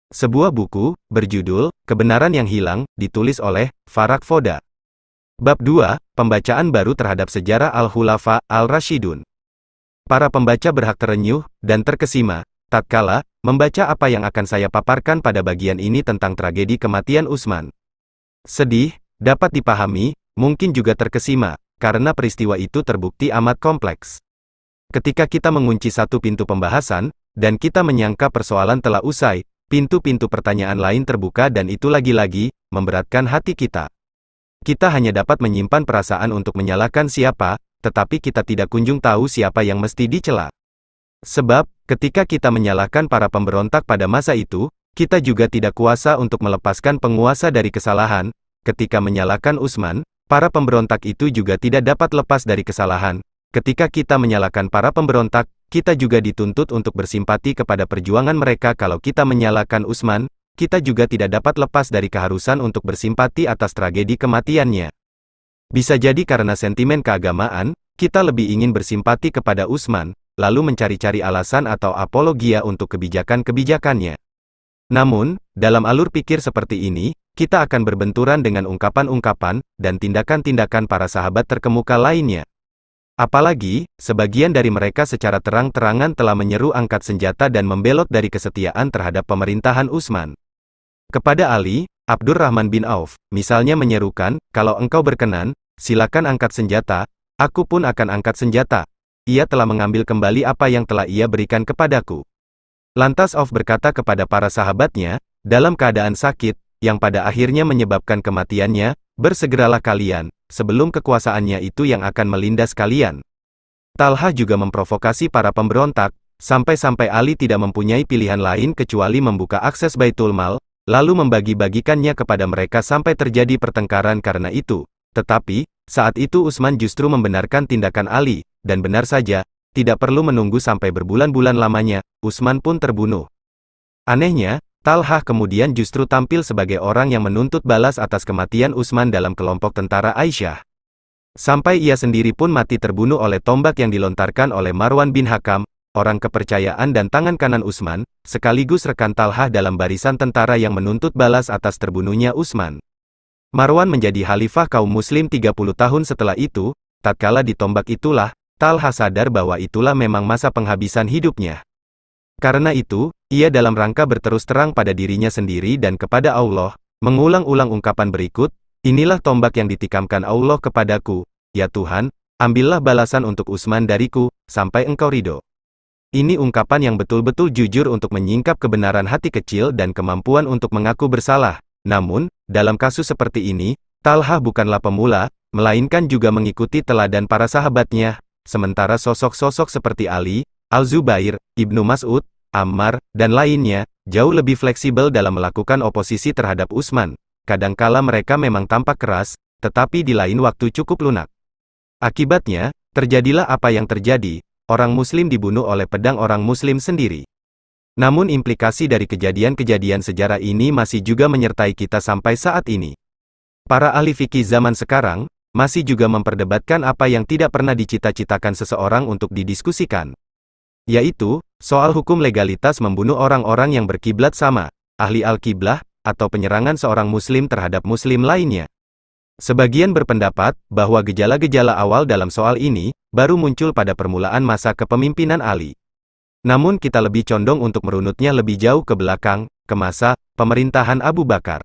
Sebuah buku, berjudul, Kebenaran yang Hilang, ditulis oleh Farak Foda. Bab 2, Pembacaan Baru Terhadap Sejarah Al-Khulafa Al-Rasyidun. Para pembaca berhak terenyuh, dan terkesima, tatkala, membaca apa yang akan saya paparkan pada bagian ini tentang tragedi kematian Utsman. Sedih, dapat dipahami, mungkin juga terkesima, karena peristiwa itu terbukti amat kompleks. Ketika kita mengunci satu pintu pembahasan, dan kita menyangka persoalan telah usai, pintu-pintu pertanyaan lain terbuka dan itu lagi-lagi, memberatkan hati kita. Kita hanya dapat menyimpan perasaan untuk menyalahkan siapa, tetapi kita tidak kunjung tahu siapa yang mesti dicela. Sebab, ketika kita menyalahkan para pemberontak pada masa itu, kita juga tidak kuasa untuk melepaskan penguasa dari kesalahan. Ketika menyalahkan Utsman, para pemberontak itu juga tidak dapat lepas dari kesalahan. Ketika kita menyalahkan para pemberontak, kita juga dituntut untuk bersimpati kepada perjuangan mereka. Kalau kita menyalahkan Utsman, kita juga tidak dapat lepas dari keharusan untuk bersimpati atas tragedi kematiannya. Bisa jadi karena sentimen keagamaan, kita lebih ingin bersimpati kepada Utsman, lalu mencari-cari alasan atau apologia untuk kebijakan-kebijakannya. Namun, dalam alur pikir seperti ini, kita akan berbenturan dengan ungkapan-ungkapan dan tindakan-tindakan para sahabat terkemuka lainnya. Apalagi, sebagian dari mereka secara terang-terangan telah menyeru angkat senjata dan membelot dari kesetiaan terhadap pemerintahan Utsman. Kepada Ali, Abdurrahman bin Auf, misalnya menyerukan, kalau engkau berkenan, silakan angkat senjata, aku pun akan angkat senjata. Ia telah mengambil kembali apa yang telah ia berikan kepadaku. Lantas Auf berkata kepada para sahabatnya, dalam keadaan sakit, yang pada akhirnya menyebabkan kematiannya, bersegeralah kalian, sebelum kekuasaannya itu yang akan melindas kalian. Talha juga memprovokasi para pemberontak, sampai-sampai Ali tidak mempunyai pilihan lain kecuali membuka akses Baitul Mal, lalu membagi-bagikannya kepada mereka sampai terjadi pertengkaran karena itu. Tetapi, saat itu Utsman justru membenarkan tindakan Ali, dan benar saja, tidak perlu menunggu sampai berbulan-bulan lamanya, Utsman pun terbunuh. Anehnya, Talha kemudian justru tampil sebagai orang yang menuntut balas atas kematian Utsman dalam kelompok tentara Aisyah. Sampai ia sendiri pun mati terbunuh oleh tombak yang dilontarkan oleh Marwan bin Hakam, orang kepercayaan dan tangan kanan Utsman, sekaligus rekan Talha dalam barisan tentara yang menuntut balas atas terbunuhnya Utsman. Marwan menjadi khalifah kaum muslim 30 tahun setelah itu, tatkala ditombak itulah, Talha sadar bahwa itulah memang masa penghabisan hidupnya. Karena itu, ia dalam rangka berterus terang pada dirinya sendiri dan kepada Allah, mengulang-ulang ungkapan berikut, inilah tombak yang ditikamkan Allah kepadaku, ya Tuhan, ambillah balasan untuk Utsman dariku, sampai engkau ridho. Ini ungkapan yang betul-betul jujur untuk menyingkap kebenaran hati kecil dan kemampuan untuk mengaku bersalah. Namun, dalam kasus seperti ini, Talha bukanlah pemula, melainkan juga mengikuti teladan para sahabatnya, sementara sosok-sosok seperti Ali, Al-Zubair, Ibnu Mas'ud, Ammar, dan lainnya, jauh lebih fleksibel dalam melakukan oposisi terhadap Utsman. Kadangkala mereka memang tampak keras, tetapi di lain waktu cukup lunak. Akibatnya, terjadilah apa yang terjadi, orang muslim dibunuh oleh pedang orang muslim sendiri. Namun implikasi dari kejadian-kejadian sejarah ini masih juga menyertai kita sampai saat ini. Para ahli fikih zaman sekarang, masih juga memperdebatkan apa yang tidak pernah dicita-citakan seseorang untuk didiskusikan. Yaitu, soal hukum legalitas membunuh orang-orang yang berkiblat sama, ahli al-kiblah, atau penyerangan seorang muslim terhadap muslim lainnya. Sebagian berpendapat, bahwa gejala-gejala awal dalam soal ini, baru muncul pada permulaan masa kepemimpinan Ali. Namun kita lebih condong untuk merunutnya lebih jauh ke belakang, ke masa pemerintahan Abu Bakar.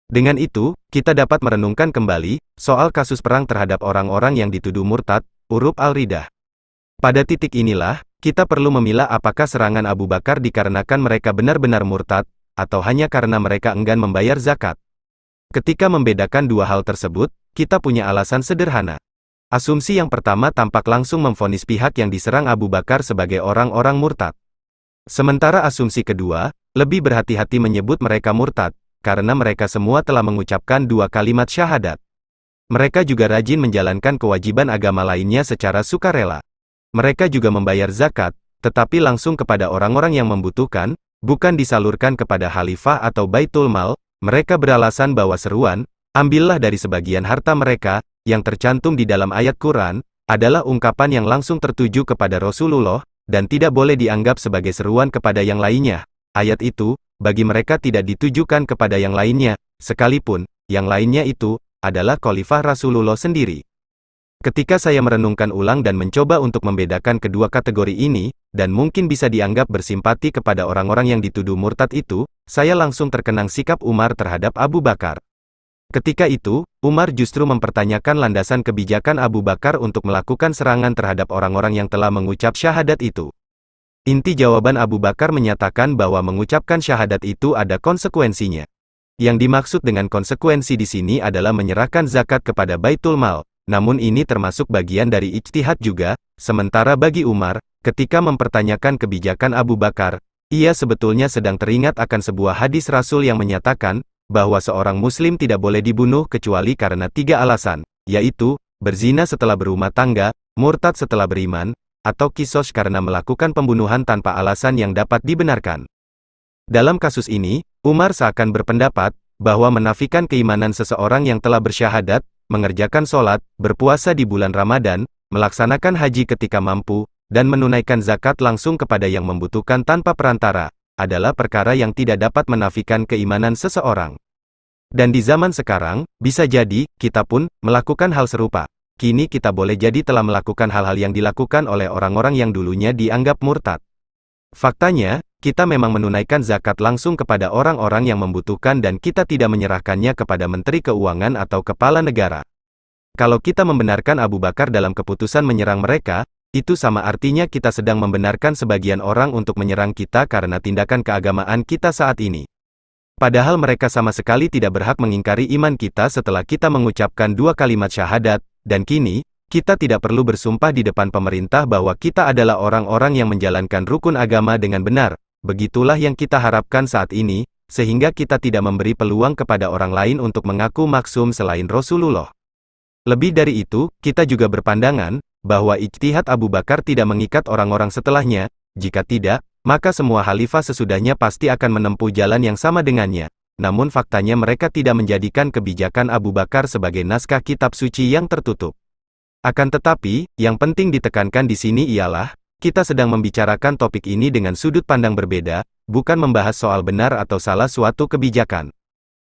Dengan itu, kita dapat merenungkan kembali, soal kasus perang terhadap orang-orang yang dituduh murtad, Urub al-Ridah. Pada titik inilah, kita perlu memilah apakah serangan Abu Bakar dikarenakan mereka benar-benar murtad, atau hanya karena mereka enggan membayar zakat. Ketika membedakan dua hal tersebut, kita punya alasan sederhana. Asumsi yang pertama tampak langsung memvonis pihak yang diserang Abu Bakar sebagai orang-orang murtad. Sementara asumsi kedua, lebih berhati-hati menyebut mereka murtad, karena mereka semua telah mengucapkan dua kalimat syahadat. Mereka juga rajin menjalankan kewajiban agama lainnya secara sukarela. Mereka juga membayar zakat, tetapi langsung kepada orang-orang yang membutuhkan, bukan disalurkan kepada khalifah atau Baitul Mal. Mereka beralasan bahwa seruan, ambillah dari sebagian harta mereka, yang tercantum di dalam ayat Quran, adalah ungkapan yang langsung tertuju kepada Rasulullah, dan tidak boleh dianggap sebagai seruan kepada yang lainnya. Ayat itu, bagi mereka tidak ditujukan kepada yang lainnya, sekalipun yang lainnya itu adalah Khalifah Rasulullah sendiri. Ketika saya merenungkan ulang dan mencoba untuk membedakan kedua kategori ini, dan mungkin bisa dianggap bersimpati kepada orang-orang yang dituduh murtad itu, saya langsung terkenang sikap Umar terhadap Abu Bakar. Ketika itu, Umar justru mempertanyakan landasan kebijakan Abu Bakar untuk melakukan serangan terhadap orang-orang yang telah mengucap syahadat itu. Inti jawaban Abu Bakar menyatakan bahwa mengucapkan syahadat itu ada konsekuensinya. Yang dimaksud dengan konsekuensi di sini adalah menyerahkan zakat kepada Baitul Mal. Namun ini termasuk bagian dari ijtihad juga, sementara bagi Umar, ketika mempertanyakan kebijakan Abu Bakar, ia sebetulnya sedang teringat akan sebuah hadis Rasul yang menyatakan, bahwa seorang muslim tidak boleh dibunuh kecuali karena 3 alasan, yaitu, berzina setelah berumah tangga, murtad setelah beriman, atau kisos karena melakukan pembunuhan tanpa alasan yang dapat dibenarkan. Dalam kasus ini, Umar seakan berpendapat, bahwa menafikan keimanan seseorang yang telah bersyahadat, mengerjakan sholat, berpuasa di bulan Ramadan, melaksanakan haji ketika mampu, dan menunaikan zakat langsung kepada yang membutuhkan tanpa perantara, adalah perkara yang tidak dapat menafikan keimanan seseorang. Dan di zaman sekarang, bisa jadi, kita pun, melakukan hal serupa. Kini kita boleh jadi telah melakukan hal-hal yang dilakukan oleh orang-orang yang dulunya dianggap murtad. Faktanya, kita memang menunaikan zakat langsung kepada orang-orang yang membutuhkan dan kita tidak menyerahkannya kepada Menteri Keuangan atau Kepala Negara. Kalau kita membenarkan Abu Bakar dalam keputusan menyerang mereka, itu sama artinya kita sedang membenarkan sebagian orang untuk menyerang kita karena tindakan keagamaan kita saat ini. Padahal mereka sama sekali tidak berhak mengingkari iman kita setelah kita mengucapkan 2 kalimat syahadat, dan kini, kita tidak perlu bersumpah di depan pemerintah bahwa kita adalah orang-orang yang menjalankan rukun agama dengan benar. Begitulah yang kita harapkan saat ini, sehingga kita tidak memberi peluang kepada orang lain untuk mengaku maksum selain Rasulullah. Lebih dari itu, kita juga berpandangan, bahwa ijtihad Abu Bakar tidak mengikat orang-orang setelahnya, jika tidak, maka semua khalifah sesudahnya pasti akan menempuh jalan yang sama dengannya. Namun faktanya mereka tidak menjadikan kebijakan Abu Bakar sebagai naskah kitab suci yang tertutup. Akan tetapi, yang penting ditekankan di sini ialah, kita sedang membicarakan topik ini dengan sudut pandang berbeda, bukan membahas soal benar atau salah suatu kebijakan.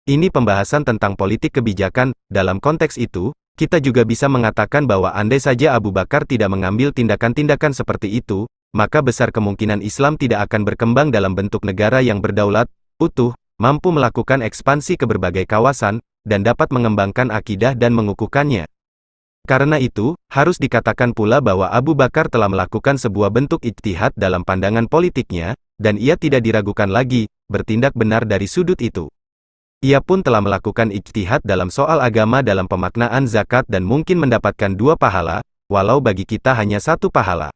Ini pembahasan tentang politik kebijakan. Dalam konteks itu, kita juga bisa mengatakan bahwa andai saja Abu Bakar tidak mengambil tindakan-tindakan seperti itu, maka besar kemungkinan Islam tidak akan berkembang dalam bentuk negara yang berdaulat, utuh, mampu melakukan ekspansi ke berbagai kawasan, dan dapat mengembangkan akidah dan mengukuhkannya. Karena itu, harus dikatakan pula bahwa Abu Bakar telah melakukan sebuah bentuk ijtihad dalam pandangan politiknya, dan ia tidak diragukan lagi, bertindak benar dari sudut itu. Ia pun telah melakukan ijtihad dalam soal agama dalam pemaknaan zakat dan mungkin mendapatkan 2 pahala, walau bagi kita hanya 1 pahala.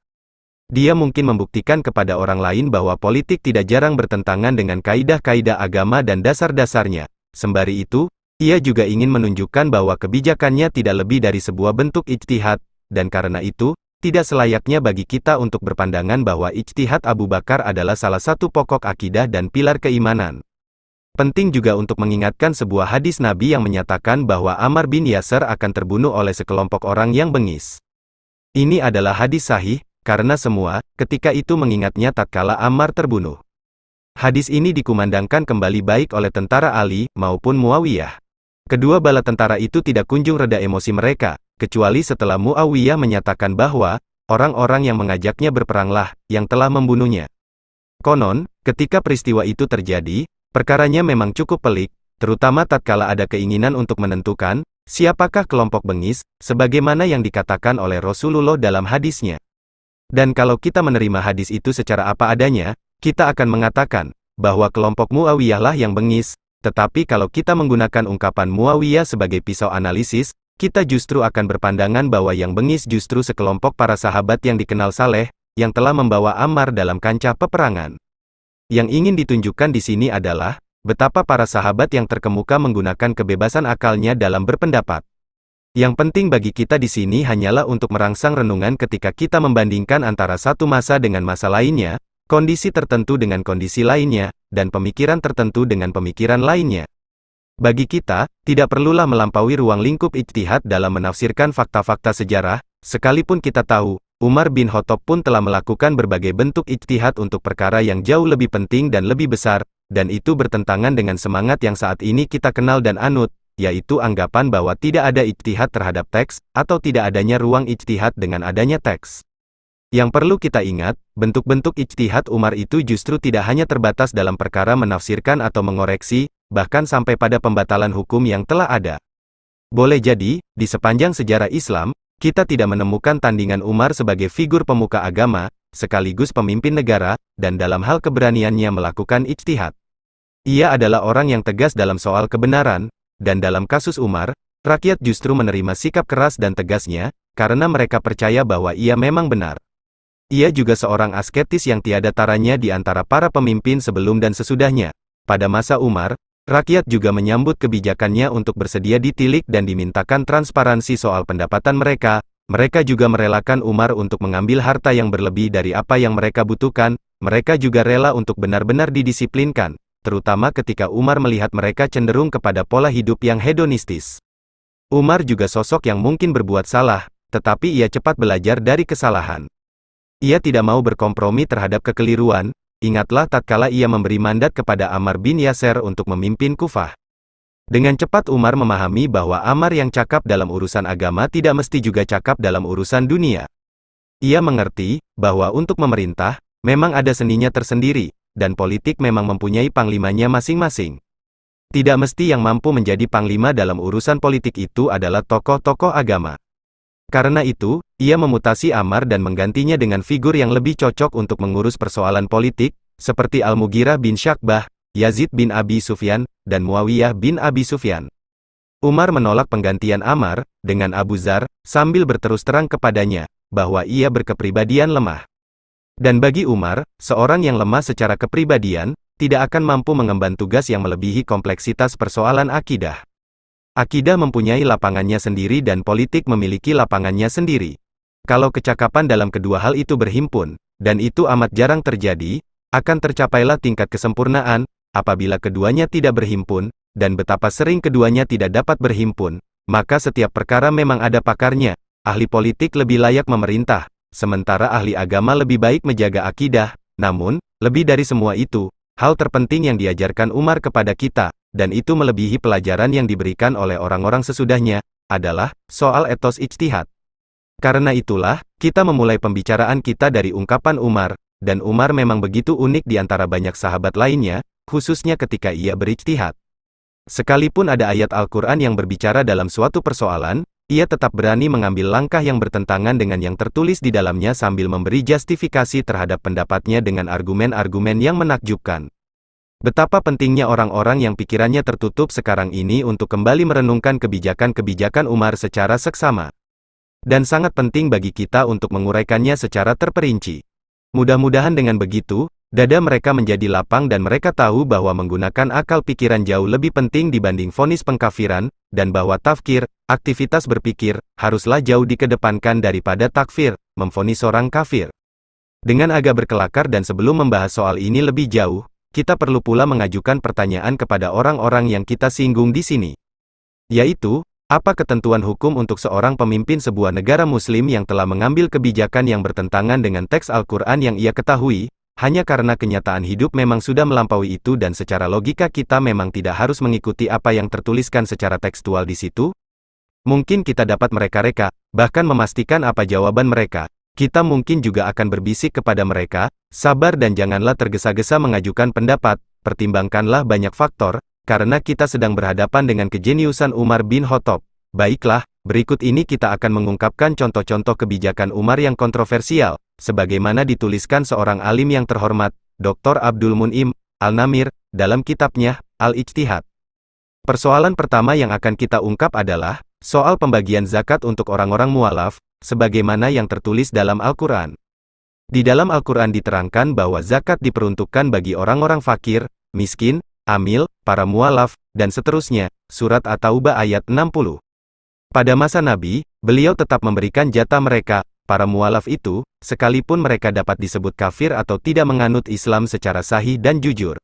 Dia mungkin membuktikan kepada orang lain bahwa politik tidak jarang bertentangan dengan kaidah-kaidah agama dan dasar-dasarnya. Sembari itu, ia juga ingin menunjukkan bahwa kebijakannya tidak lebih dari sebuah bentuk ijtihad, dan karena itu, tidak selayaknya bagi kita untuk berpandangan bahwa ijtihad Abu Bakar adalah salah satu pokok akidah dan pilar keimanan. Penting juga untuk mengingatkan sebuah hadis Nabi yang menyatakan bahwa Ammar bin Yasir akan terbunuh oleh sekelompok orang yang bengis. Ini adalah hadis sahih, karena semua, ketika itu mengingatnya tatkala Ammar terbunuh. Hadis ini dikumandangkan kembali baik oleh tentara Ali, maupun Muawiyah. Kedua bala tentara itu tidak kunjung reda emosi mereka, kecuali setelah Muawiyah menyatakan bahwa, orang-orang yang mengajaknya berperanglah, yang telah membunuhnya. Konon, ketika peristiwa itu terjadi, perkaranya memang cukup pelik, terutama tatkala ada keinginan untuk menentukan, siapakah kelompok bengis, sebagaimana yang dikatakan oleh Rasulullah dalam hadisnya. Dan kalau kita menerima hadis itu secara apa adanya, kita akan mengatakan, bahwa kelompok Muawiyah lah yang bengis. Tetapi kalau kita menggunakan ungkapan Muawiyah sebagai pisau analisis, kita justru akan berpandangan bahwa yang bengis justru sekelompok para sahabat yang dikenal saleh, yang telah membawa Ammar dalam kancah peperangan. Yang ingin ditunjukkan di sini adalah, betapa para sahabat yang terkemuka menggunakan kebebasan akalnya dalam berpendapat. Yang penting bagi kita di sini hanyalah untuk merangsang renungan ketika kita membandingkan antara satu masa dengan masa lainnya, kondisi tertentu dengan kondisi lainnya, dan pemikiran tertentu dengan pemikiran lainnya. Bagi kita, tidak perlulah melampaui ruang lingkup ijtihad dalam menafsirkan fakta-fakta sejarah, sekalipun kita tahu, Umar bin Khattab pun telah melakukan berbagai bentuk ijtihad untuk perkara yang jauh lebih penting dan lebih besar, dan itu bertentangan dengan semangat yang saat ini kita kenal dan anut, yaitu anggapan bahwa tidak ada ijtihad terhadap teks, atau tidak adanya ruang ijtihad dengan adanya teks. Yang perlu kita ingat, bentuk-bentuk ijtihad Umar itu justru tidak hanya terbatas dalam perkara menafsirkan atau mengoreksi, bahkan sampai pada pembatalan hukum yang telah ada. Boleh jadi, di sepanjang sejarah Islam, kita tidak menemukan tandingan Umar sebagai figur pemuka agama, sekaligus pemimpin negara, dan dalam hal keberaniannya melakukan ijtihad. Ia adalah orang yang tegas dalam soal kebenaran, dan dalam kasus Umar, rakyat justru menerima sikap keras dan tegasnya, karena mereka percaya bahwa ia memang benar. Ia juga seorang asketis yang tiada taranya di antara para pemimpin sebelum dan sesudahnya. Pada masa Umar, rakyat juga menyambut kebijakannya untuk bersedia ditilik dan dimintakan transparansi soal pendapatan mereka. Mereka juga merelakan Umar untuk mengambil harta yang berlebih dari apa yang mereka butuhkan. Mereka juga rela untuk benar-benar didisiplinkan, terutama ketika Umar melihat mereka cenderung kepada pola hidup yang hedonistis. Umar juga sosok yang mungkin berbuat salah, tetapi ia cepat belajar dari kesalahan. Ia tidak mau berkompromi terhadap kekeliruan. Ingatlah tatkala ia memberi mandat kepada Ammar bin Yasir untuk memimpin Kufah. Dengan cepat Umar memahami bahwa Ammar yang cakap dalam urusan agama tidak mesti juga cakap dalam urusan dunia. Ia mengerti bahwa untuk memerintah, memang ada seninya tersendiri, dan politik memang mempunyai panglimanya masing-masing. Tidak mesti yang mampu menjadi panglima dalam urusan politik itu adalah tokoh-tokoh agama. Karena itu, ia memutasi Ammar dan menggantinya dengan figur yang lebih cocok untuk mengurus persoalan politik, seperti Al-Mughirah bin Syakbah, Yazid bin Abi Sufyan, dan Muawiyah bin Abi Sufyan. Umar menolak penggantian Ammar, dengan Abu Dzar, sambil berterus terang kepadanya, bahwa ia berkepribadian lemah. Dan bagi Umar, seorang yang lemah secara kepribadian, tidak akan mampu mengemban tugas yang melebihi kompleksitas persoalan akidah. Akidah mempunyai lapangannya sendiri dan politik memiliki lapangannya sendiri. Kalau kecakapan dalam kedua hal itu berhimpun, dan itu amat jarang terjadi, akan tercapailah tingkat kesempurnaan. Apabila keduanya tidak berhimpun, dan betapa sering keduanya tidak dapat berhimpun, maka setiap perkara memang ada pakarnya. Ahli politik lebih layak memerintah, sementara ahli agama lebih baik menjaga akidah. Namun, lebih dari semua itu, hal terpenting yang diajarkan Umar kepada kita, dan itu melebihi pelajaran yang diberikan oleh orang-orang sesudahnya, adalah soal etos ijtihad. Karena itulah, kita memulai pembicaraan kita dari ungkapan Umar, dan Umar memang begitu unik di antara banyak sahabat lainnya, khususnya ketika ia berijtihad. Sekalipun ada ayat Al-Quran yang berbicara dalam suatu persoalan, ia tetap berani mengambil langkah yang bertentangan dengan yang tertulis di dalamnya sambil memberi justifikasi terhadap pendapatnya dengan argumen-argumen yang menakjubkan. Betapa pentingnya orang-orang yang pikirannya tertutup sekarang ini untuk kembali merenungkan kebijakan-kebijakan Umar secara seksama. Dan sangat penting bagi kita untuk menguraikannya secara terperinci. Mudah-mudahan dengan begitu, dada mereka menjadi lapang dan mereka tahu bahwa menggunakan akal pikiran jauh lebih penting dibanding vonis pengkafiran, dan bahwa tafkir, aktivitas berpikir, haruslah jauh dikedepankan daripada takfir, memvonis orang kafir. Dengan agak berkelakar dan sebelum membahas soal ini lebih jauh, kita perlu pula mengajukan pertanyaan kepada orang-orang yang kita singgung di sini. Yaitu, apa ketentuan hukum untuk seorang pemimpin sebuah negara muslim yang telah mengambil kebijakan yang bertentangan dengan teks Al-Quran yang ia ketahui, hanya karena kenyataan hidup memang sudah melampaui itu dan secara logika kita memang tidak harus mengikuti apa yang tertuliskan secara tekstual di situ? Mungkin kita dapat mereka-reka, bahkan memastikan apa jawaban mereka. Kita mungkin juga akan berbisik kepada mereka, sabar dan janganlah tergesa-gesa mengajukan pendapat, pertimbangkanlah banyak faktor, karena kita sedang berhadapan dengan kejeniusan Umar bin Khattab. Baiklah, berikut ini kita akan mengungkapkan contoh-contoh kebijakan Umar yang kontroversial, sebagaimana dituliskan seorang alim yang terhormat, Dr. Abdul Mun'im Al-Namir, dalam kitabnya, Al-Ijtihad. Persoalan pertama yang akan kita ungkap adalah, soal pembagian zakat untuk orang-orang mualaf, sebagaimana yang tertulis dalam Al-Quran. Di dalam Al-Quran diterangkan bahwa zakat diperuntukkan bagi orang-orang fakir, miskin, amil, para mualaf, dan seterusnya, surat At-Taubah ayat 60. Pada masa Nabi, beliau tetap memberikan jatah mereka, para mualaf itu, sekalipun mereka dapat disebut kafir atau tidak menganut Islam secara sahih dan jujur.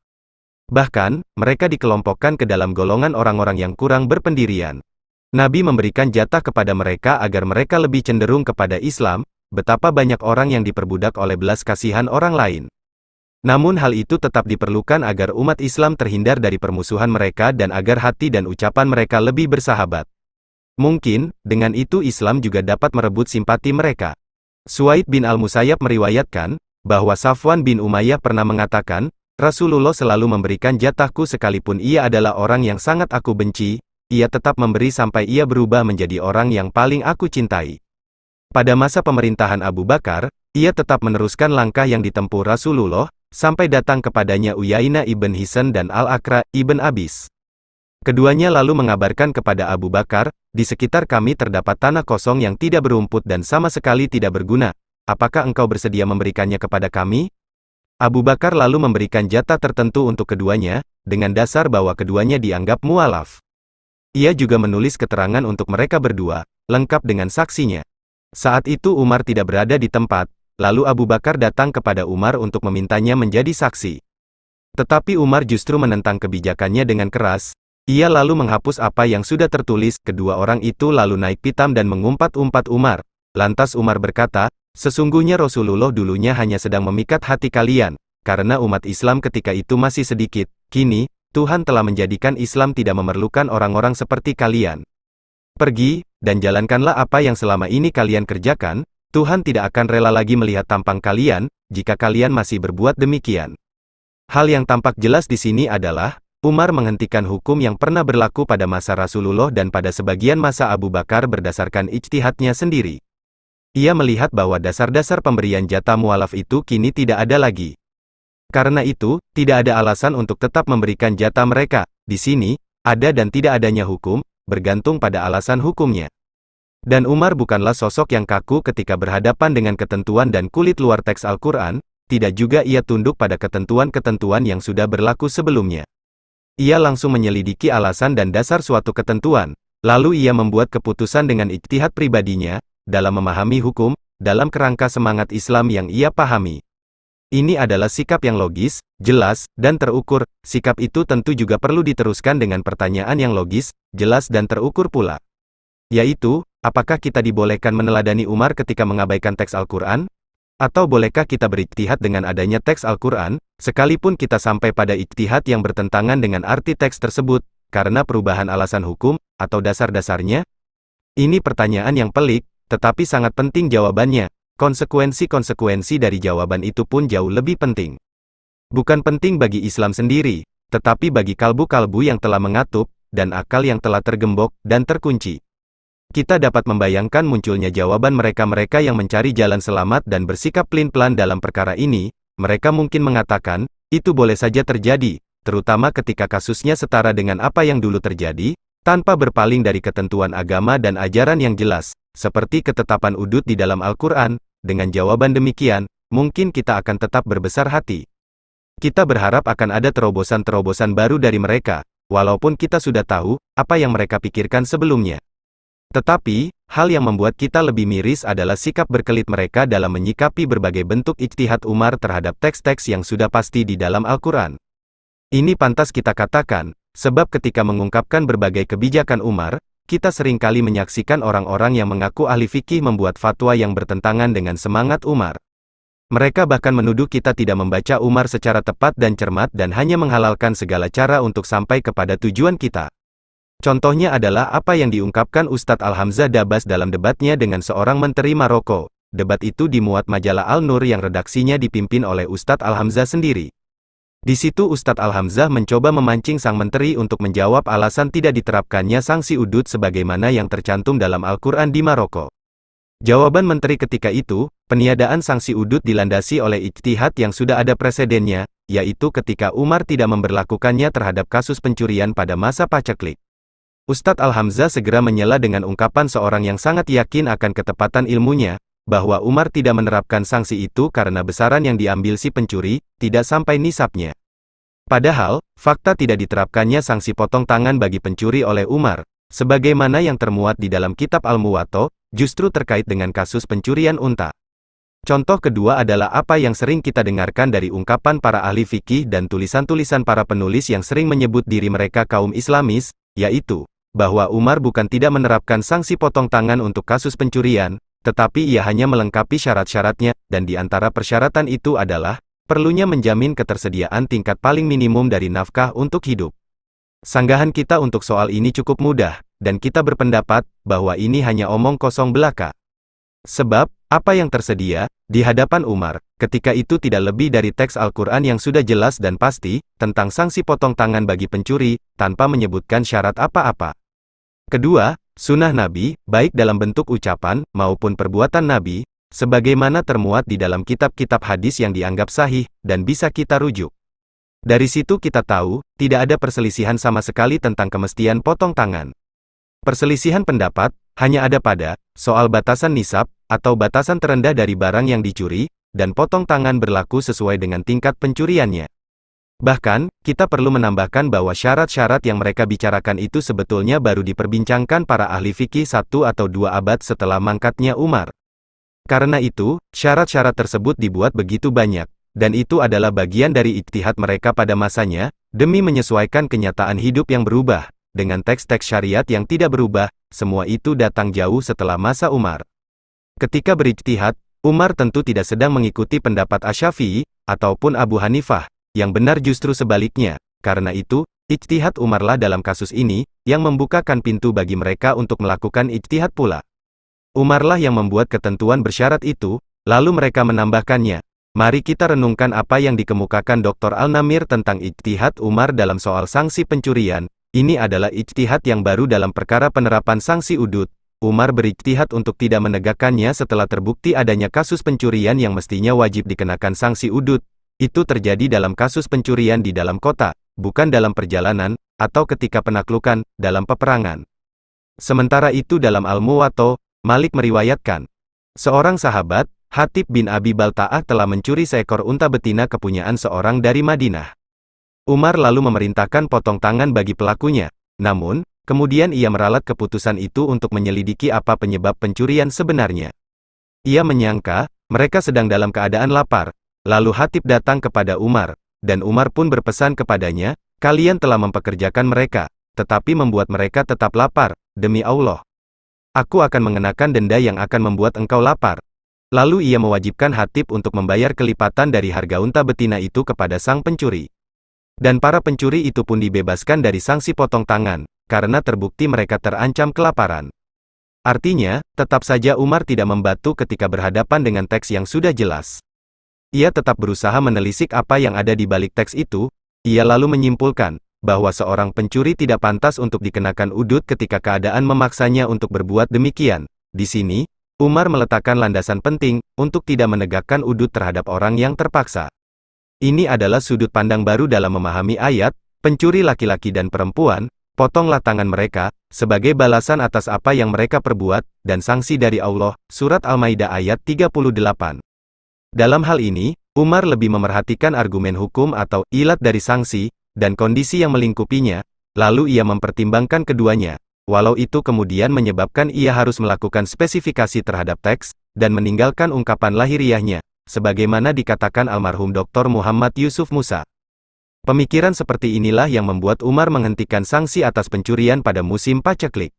Bahkan, mereka dikelompokkan ke dalam golongan orang-orang yang kurang berpendirian. Nabi memberikan jatah kepada mereka agar mereka lebih cenderung kepada Islam. Betapa banyak orang yang diperbudak oleh belas kasihan orang lain. Namun hal itu tetap diperlukan agar umat Islam terhindar dari permusuhan mereka dan agar hati dan ucapan mereka lebih bersahabat. Mungkin, dengan itu Islam juga dapat merebut simpati mereka. Suaid bin Al-Musayyab meriwayatkan, bahwa Safwan bin Umayyah pernah mengatakan, Rasulullah selalu memberikan jatahku sekalipun ia adalah orang yang sangat aku benci, ia tetap memberi sampai ia berubah menjadi orang yang paling aku cintai. Pada masa pemerintahan Abu Bakar, ia tetap meneruskan langkah yang ditempuh Rasulullah, sampai datang kepadanya Uyainah ibn Hisn dan Al-Aqra ibn Abis. Keduanya lalu mengabarkan kepada Abu Bakar, di sekitar kami terdapat tanah kosong yang tidak berumput dan sama sekali tidak berguna. Apakah engkau bersedia memberikannya kepada kami? Abu Bakar lalu memberikan jatah tertentu untuk keduanya, dengan dasar bahwa keduanya dianggap mualaf. Ia juga menulis keterangan untuk mereka berdua, lengkap dengan saksinya. Saat itu Umar tidak berada di tempat, lalu Abu Bakar datang kepada Umar untuk memintanya menjadi saksi. Tetapi Umar justru menentang kebijakannya dengan keras. Ia lalu menghapus apa yang sudah tertulis, kedua orang itu lalu naik pitam dan mengumpat-umpat Umar. Lantas Umar berkata, sesungguhnya Rasulullah dulunya hanya sedang memikat hati kalian, karena umat Islam ketika itu masih sedikit. Kini, Tuhan telah menjadikan Islam tidak memerlukan orang-orang seperti kalian. Pergi, dan jalankanlah apa yang selama ini kalian kerjakan, Tuhan tidak akan rela lagi melihat tampang kalian, jika kalian masih berbuat demikian. Hal yang tampak jelas di sini adalah, Umar menghentikan hukum yang pernah berlaku pada masa Rasulullah dan pada sebagian masa Abu Bakar berdasarkan ijtihadnya sendiri. Ia melihat bahwa dasar-dasar pemberian jatah mualaf itu kini tidak ada lagi. Karena itu, tidak ada alasan untuk tetap memberikan jatah mereka. Di sini, ada dan tidak adanya hukum, bergantung pada alasan hukumnya. Dan Umar bukanlah sosok yang kaku ketika berhadapan dengan ketentuan dan kulit luar teks Al-Quran, tidak juga ia tunduk pada ketentuan-ketentuan yang sudah berlaku sebelumnya. Ia langsung menyelidiki alasan dan dasar suatu ketentuan, lalu ia membuat keputusan dengan ijtihad pribadinya, dalam memahami hukum, dalam kerangka semangat Islam yang ia pahami. Ini adalah sikap yang logis, jelas, dan terukur. Sikap itu tentu juga perlu diteruskan dengan pertanyaan yang logis, jelas dan terukur pula. Yaitu, apakah kita dibolehkan meneladani Umar ketika mengabaikan teks Al-Quran? Atau bolehkah kita berijtihad dengan adanya teks Al-Quran, sekalipun kita sampai pada ijtihad yang bertentangan dengan arti teks tersebut, karena perubahan alasan hukum, atau dasar-dasarnya? Ini pertanyaan yang pelik, tetapi sangat penting jawabannya. Konsekuensi-konsekuensi dari jawaban itu pun jauh lebih penting. Bukan penting bagi Islam sendiri, tetapi bagi kalbu-kalbu yang telah mengatup, dan akal yang telah tergembok, dan terkunci. Kita dapat membayangkan munculnya jawaban mereka-mereka yang mencari jalan selamat dan bersikap pelin-pelan dalam perkara ini. Mereka mungkin mengatakan, itu boleh saja terjadi, terutama ketika kasusnya setara dengan apa yang dulu terjadi, tanpa berpaling dari ketentuan agama dan ajaran yang jelas, seperti ketetapan udud di dalam Al-Quran. Dengan jawaban demikian, mungkin kita akan tetap berbesar hati. Kita berharap akan ada terobosan-terobosan baru dari mereka, walaupun kita sudah tahu apa yang mereka pikirkan sebelumnya. Tetapi, hal yang membuat kita lebih miris adalah sikap berkelit mereka dalam menyikapi berbagai bentuk ijtihad Umar terhadap teks-teks yang sudah pasti di dalam Al-Quran. Ini pantas kita katakan, sebab ketika mengungkapkan berbagai kebijakan Umar, kita seringkali menyaksikan orang-orang yang mengaku ahli fikih membuat fatwa yang bertentangan dengan semangat Umar. Mereka bahkan menuduh kita tidak membaca Umar secara tepat dan cermat dan hanya menghalalkan segala cara untuk sampai kepada tujuan kita. Contohnya adalah apa yang diungkapkan Ustadz Al-Hamzah Dabas dalam debatnya dengan seorang menteri Maroko. Debat itu dimuat majalah Al-Nur yang redaksinya dipimpin oleh Ustadz Al-Hamzah sendiri. Di situ Ustadz Al-Hamzah mencoba memancing sang menteri untuk menjawab alasan tidak diterapkannya sanksi udud sebagaimana yang tercantum dalam Al-Quran di Maroko. Jawaban menteri ketika itu, peniadaan sanksi udud dilandasi oleh ijtihad yang sudah ada presidennya, yaitu ketika Umar tidak memberlakukannya terhadap kasus pencurian pada masa paceklik. Ustadz Al-Hamzah segera menyela dengan ungkapan seorang yang sangat yakin akan ketepatan ilmunya, bahwa Umar tidak menerapkan sanksi itu karena besaran yang diambil si pencuri, tidak sampai nisabnya. Padahal, fakta tidak diterapkannya sanksi potong tangan bagi pencuri oleh Umar, sebagaimana yang termuat di dalam kitab Al-Muwatta, justru terkait dengan kasus pencurian unta. Contoh kedua adalah apa yang sering kita dengarkan dari ungkapan para ahli fikih dan tulisan-tulisan para penulis yang sering menyebut diri mereka kaum Islamis, yaitu, bahwa Umar bukan tidak menerapkan sanksi potong tangan untuk kasus pencurian, tetapi ia hanya melengkapi syarat-syaratnya, dan di antara persyaratan itu adalah, perlunya menjamin ketersediaan tingkat paling minimum dari nafkah untuk hidup. Sanggahan kita untuk soal ini cukup mudah, dan kita berpendapat bahwa ini hanya omong kosong belaka. Sebab, apa yang tersedia di hadapan Umar ketika itu tidak lebih dari teks Al-Quran yang sudah jelas dan pasti tentang sanksi potong tangan bagi pencuri, tanpa menyebutkan syarat apa-apa. Kedua, sunnah Nabi, baik dalam bentuk ucapan maupun perbuatan Nabi, sebagaimana termuat di dalam kitab-kitab hadis yang dianggap sahih dan bisa kita rujuk. Dari situ kita tahu, tidak ada perselisihan sama sekali tentang kemestian potong tangan. Perselisihan pendapat hanya ada pada soal batasan nisab atau batasan terendah dari barang yang dicuri, dan potong tangan berlaku sesuai dengan tingkat pencuriannya. Bahkan, kita perlu menambahkan bahwa syarat-syarat yang mereka bicarakan itu sebetulnya baru diperbincangkan para ahli fikih 1 atau 2 abad setelah mangkatnya Umar. Karena itu, syarat-syarat tersebut dibuat begitu banyak, dan itu adalah bagian dari ijtihad mereka pada masanya, demi menyesuaikan kenyataan hidup yang berubah, dengan teks-teks syariat yang tidak berubah. Semua itu datang jauh setelah masa Umar. Ketika berijtihad, Umar tentu tidak sedang mengikuti pendapat Asy-Syafi'i, ataupun Abu Hanifah, yang benar justru sebaliknya. Karena itu, ijtihad Umarlah dalam kasus ini, yang membukakan pintu bagi mereka untuk melakukan ijtihad pula. Umarlah yang membuat ketentuan bersyarat itu, lalu mereka menambahkannya. Mari kita renungkan apa yang dikemukakan Dr. Al-Namir tentang ijtihad Umar dalam soal sanksi pencurian. Ini adalah ijtihad yang baru dalam perkara penerapan sanksi udud. Umar berijtihad untuk tidak menegakkannya setelah terbukti adanya kasus pencurian yang mestinya wajib dikenakan sanksi udud. Itu terjadi dalam kasus pencurian di dalam kota, bukan dalam perjalanan, atau ketika penaklukan, dalam peperangan. Sementara itu dalam Al-Muwatta, Malik meriwayatkan, seorang sahabat, Hatib bin Abi Balta'ah telah mencuri seekor unta betina kepunyaan seorang dari Madinah. Umar lalu memerintahkan potong tangan bagi pelakunya. Namun, kemudian ia meralat keputusan itu untuk menyelidiki apa penyebab pencurian sebenarnya. Ia menyangka, mereka sedang dalam keadaan lapar. Lalu Hatib datang kepada Umar, dan Umar pun berpesan kepadanya, kalian telah mempekerjakan mereka, tetapi membuat mereka tetap lapar, demi Allah. Aku akan mengenakan denda yang akan membuat engkau lapar. Lalu ia mewajibkan Hatib untuk membayar kelipatan dari harga unta betina itu kepada sang pencuri. Dan para pencuri itu pun dibebaskan dari sanksi potong tangan, karena terbukti mereka terancam kelaparan. Artinya, tetap saja Umar tidak membatu ketika berhadapan dengan teks yang sudah jelas. Ia tetap berusaha menelisik apa yang ada di balik teks itu. Ia lalu menyimpulkan, bahwa seorang pencuri tidak pantas untuk dikenakan udud ketika keadaan memaksanya untuk berbuat demikian. Di sini, Umar meletakkan landasan penting, untuk tidak menegakkan udud terhadap orang yang terpaksa. Ini adalah sudut pandang baru dalam memahami ayat, pencuri laki-laki dan perempuan, potonglah tangan mereka, sebagai balasan atas apa yang mereka perbuat, dan sanksi dari Allah, Surat Al-Maidah ayat 38. Dalam hal ini, Umar lebih memerhatikan argumen hukum atau ilat dari sanksi, dan kondisi yang melingkupinya, lalu ia mempertimbangkan keduanya, walau itu kemudian menyebabkan ia harus melakukan spesifikasi terhadap teks, dan meninggalkan ungkapan lahiriahnya, sebagaimana dikatakan almarhum Dr. Muhammad Yusuf Musa. Pemikiran seperti inilah yang membuat Umar menghentikan sanksi atas pencurian pada musim paceklik.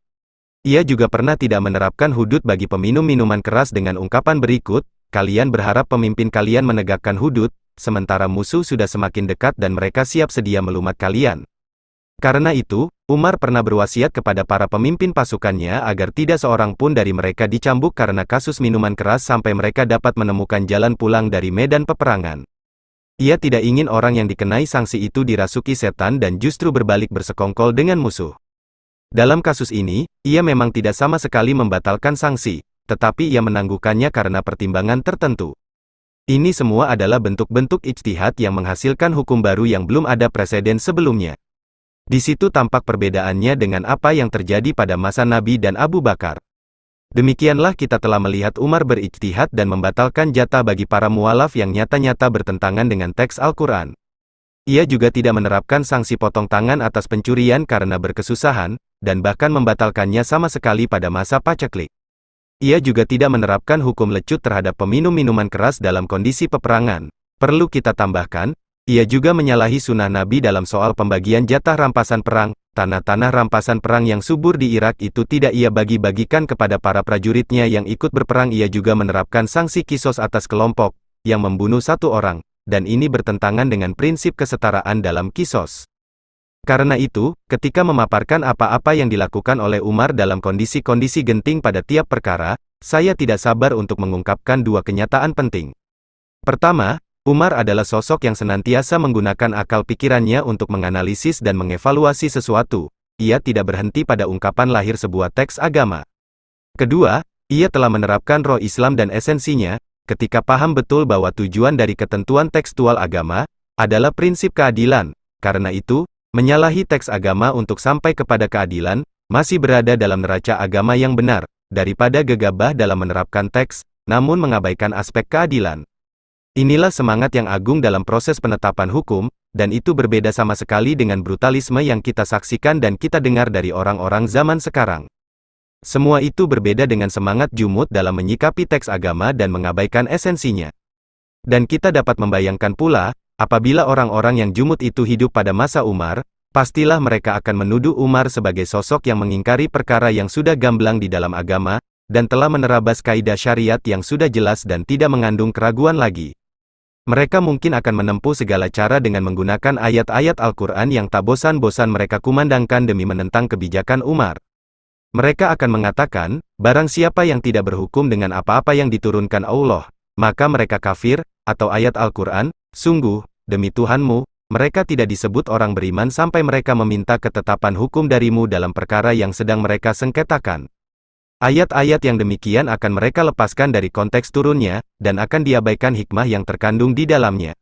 Ia juga pernah tidak menerapkan hudud bagi peminum minuman keras dengan ungkapan berikut, kalian berharap pemimpin kalian menegakkan hudud, sementara musuh sudah semakin dekat dan mereka siap sedia melumat kalian. Karena itu, Umar pernah berwasiat kepada para pemimpin pasukannya agar tidak seorang pun dari mereka dicambuk karena kasus minuman keras sampai mereka dapat menemukan jalan pulang dari medan peperangan. Ia tidak ingin orang yang dikenai sanksi itu dirasuki setan dan justru berbalik bersekongkol dengan musuh. Dalam kasus ini, ia memang tidak sama sekali membatalkan sanksi, tetapi ia menangguhkannya karena pertimbangan tertentu. Ini semua adalah bentuk-bentuk ijtihad yang menghasilkan hukum baru yang belum ada preseden sebelumnya. Di situ tampak perbedaannya dengan apa yang terjadi pada masa Nabi dan Abu Bakar. Demikianlah kita telah melihat Umar berijtihad dan membatalkan jatah bagi para mualaf yang nyata-nyata bertentangan dengan teks Al-Quran. Ia juga tidak menerapkan sanksi potong tangan atas pencurian karena berkesusahan, dan bahkan membatalkannya sama sekali pada masa paceklik. Ia juga tidak menerapkan hukum lecut terhadap peminum minuman keras dalam kondisi peperangan. Perlu kita tambahkan, ia juga menyalahi sunnah Nabi dalam soal pembagian jatah rampasan perang. Tanah-tanah rampasan perang yang subur di Irak itu tidak ia bagi-bagikan kepada para prajuritnya yang ikut berperang. Ia juga menerapkan sanksi kisos atas kelompok yang membunuh satu orang, dan ini bertentangan dengan prinsip kesetaraan dalam Qisas. Karena itu, ketika memaparkan apa-apa yang dilakukan oleh Umar dalam kondisi-kondisi genting pada tiap perkara, saya tidak sabar untuk mengungkapkan dua kenyataan penting. Pertama, Umar adalah sosok yang senantiasa menggunakan akal pikirannya untuk menganalisis dan mengevaluasi sesuatu. Ia tidak berhenti pada ungkapan lahir sebuah teks agama. Kedua, ia telah menerapkan roh Islam dan esensinya, ketika paham betul bahwa tujuan dari ketentuan tekstual agama adalah prinsip keadilan. Karena itu, menyalahi teks agama untuk sampai kepada keadilan, masih berada dalam neraca agama yang benar, daripada gegabah dalam menerapkan teks, namun mengabaikan aspek keadilan. Inilah semangat yang agung dalam proses penetapan hukum, dan itu berbeda sama sekali dengan brutalisme yang kita saksikan dan kita dengar dari orang-orang zaman sekarang. Semua itu berbeda dengan semangat jumud dalam menyikapi teks agama dan mengabaikan esensinya. Dan kita dapat membayangkan pula, apabila orang-orang yang jumud itu hidup pada masa Umar, pastilah mereka akan menuduh Umar sebagai sosok yang mengingkari perkara yang sudah gamblang di dalam agama, dan telah menerabas kaidah syariat yang sudah jelas dan tidak mengandung keraguan lagi. Mereka mungkin akan menempuh segala cara dengan menggunakan ayat-ayat Al-Quran yang tak bosan-bosan mereka kumandangkan demi menentang kebijakan Umar. Mereka akan mengatakan, barang siapa yang tidak berhukum dengan apa-apa yang diturunkan Allah, maka mereka kafir, atau ayat Al-Quran, sungguh, demi Tuhanmu, mereka tidak disebut orang beriman sampai mereka meminta ketetapan hukum darimu dalam perkara yang sedang mereka sengketakan. Ayat-ayat yang demikian akan mereka lepaskan dari konteks turunnya, dan akan diabaikan hikmah yang terkandung di dalamnya.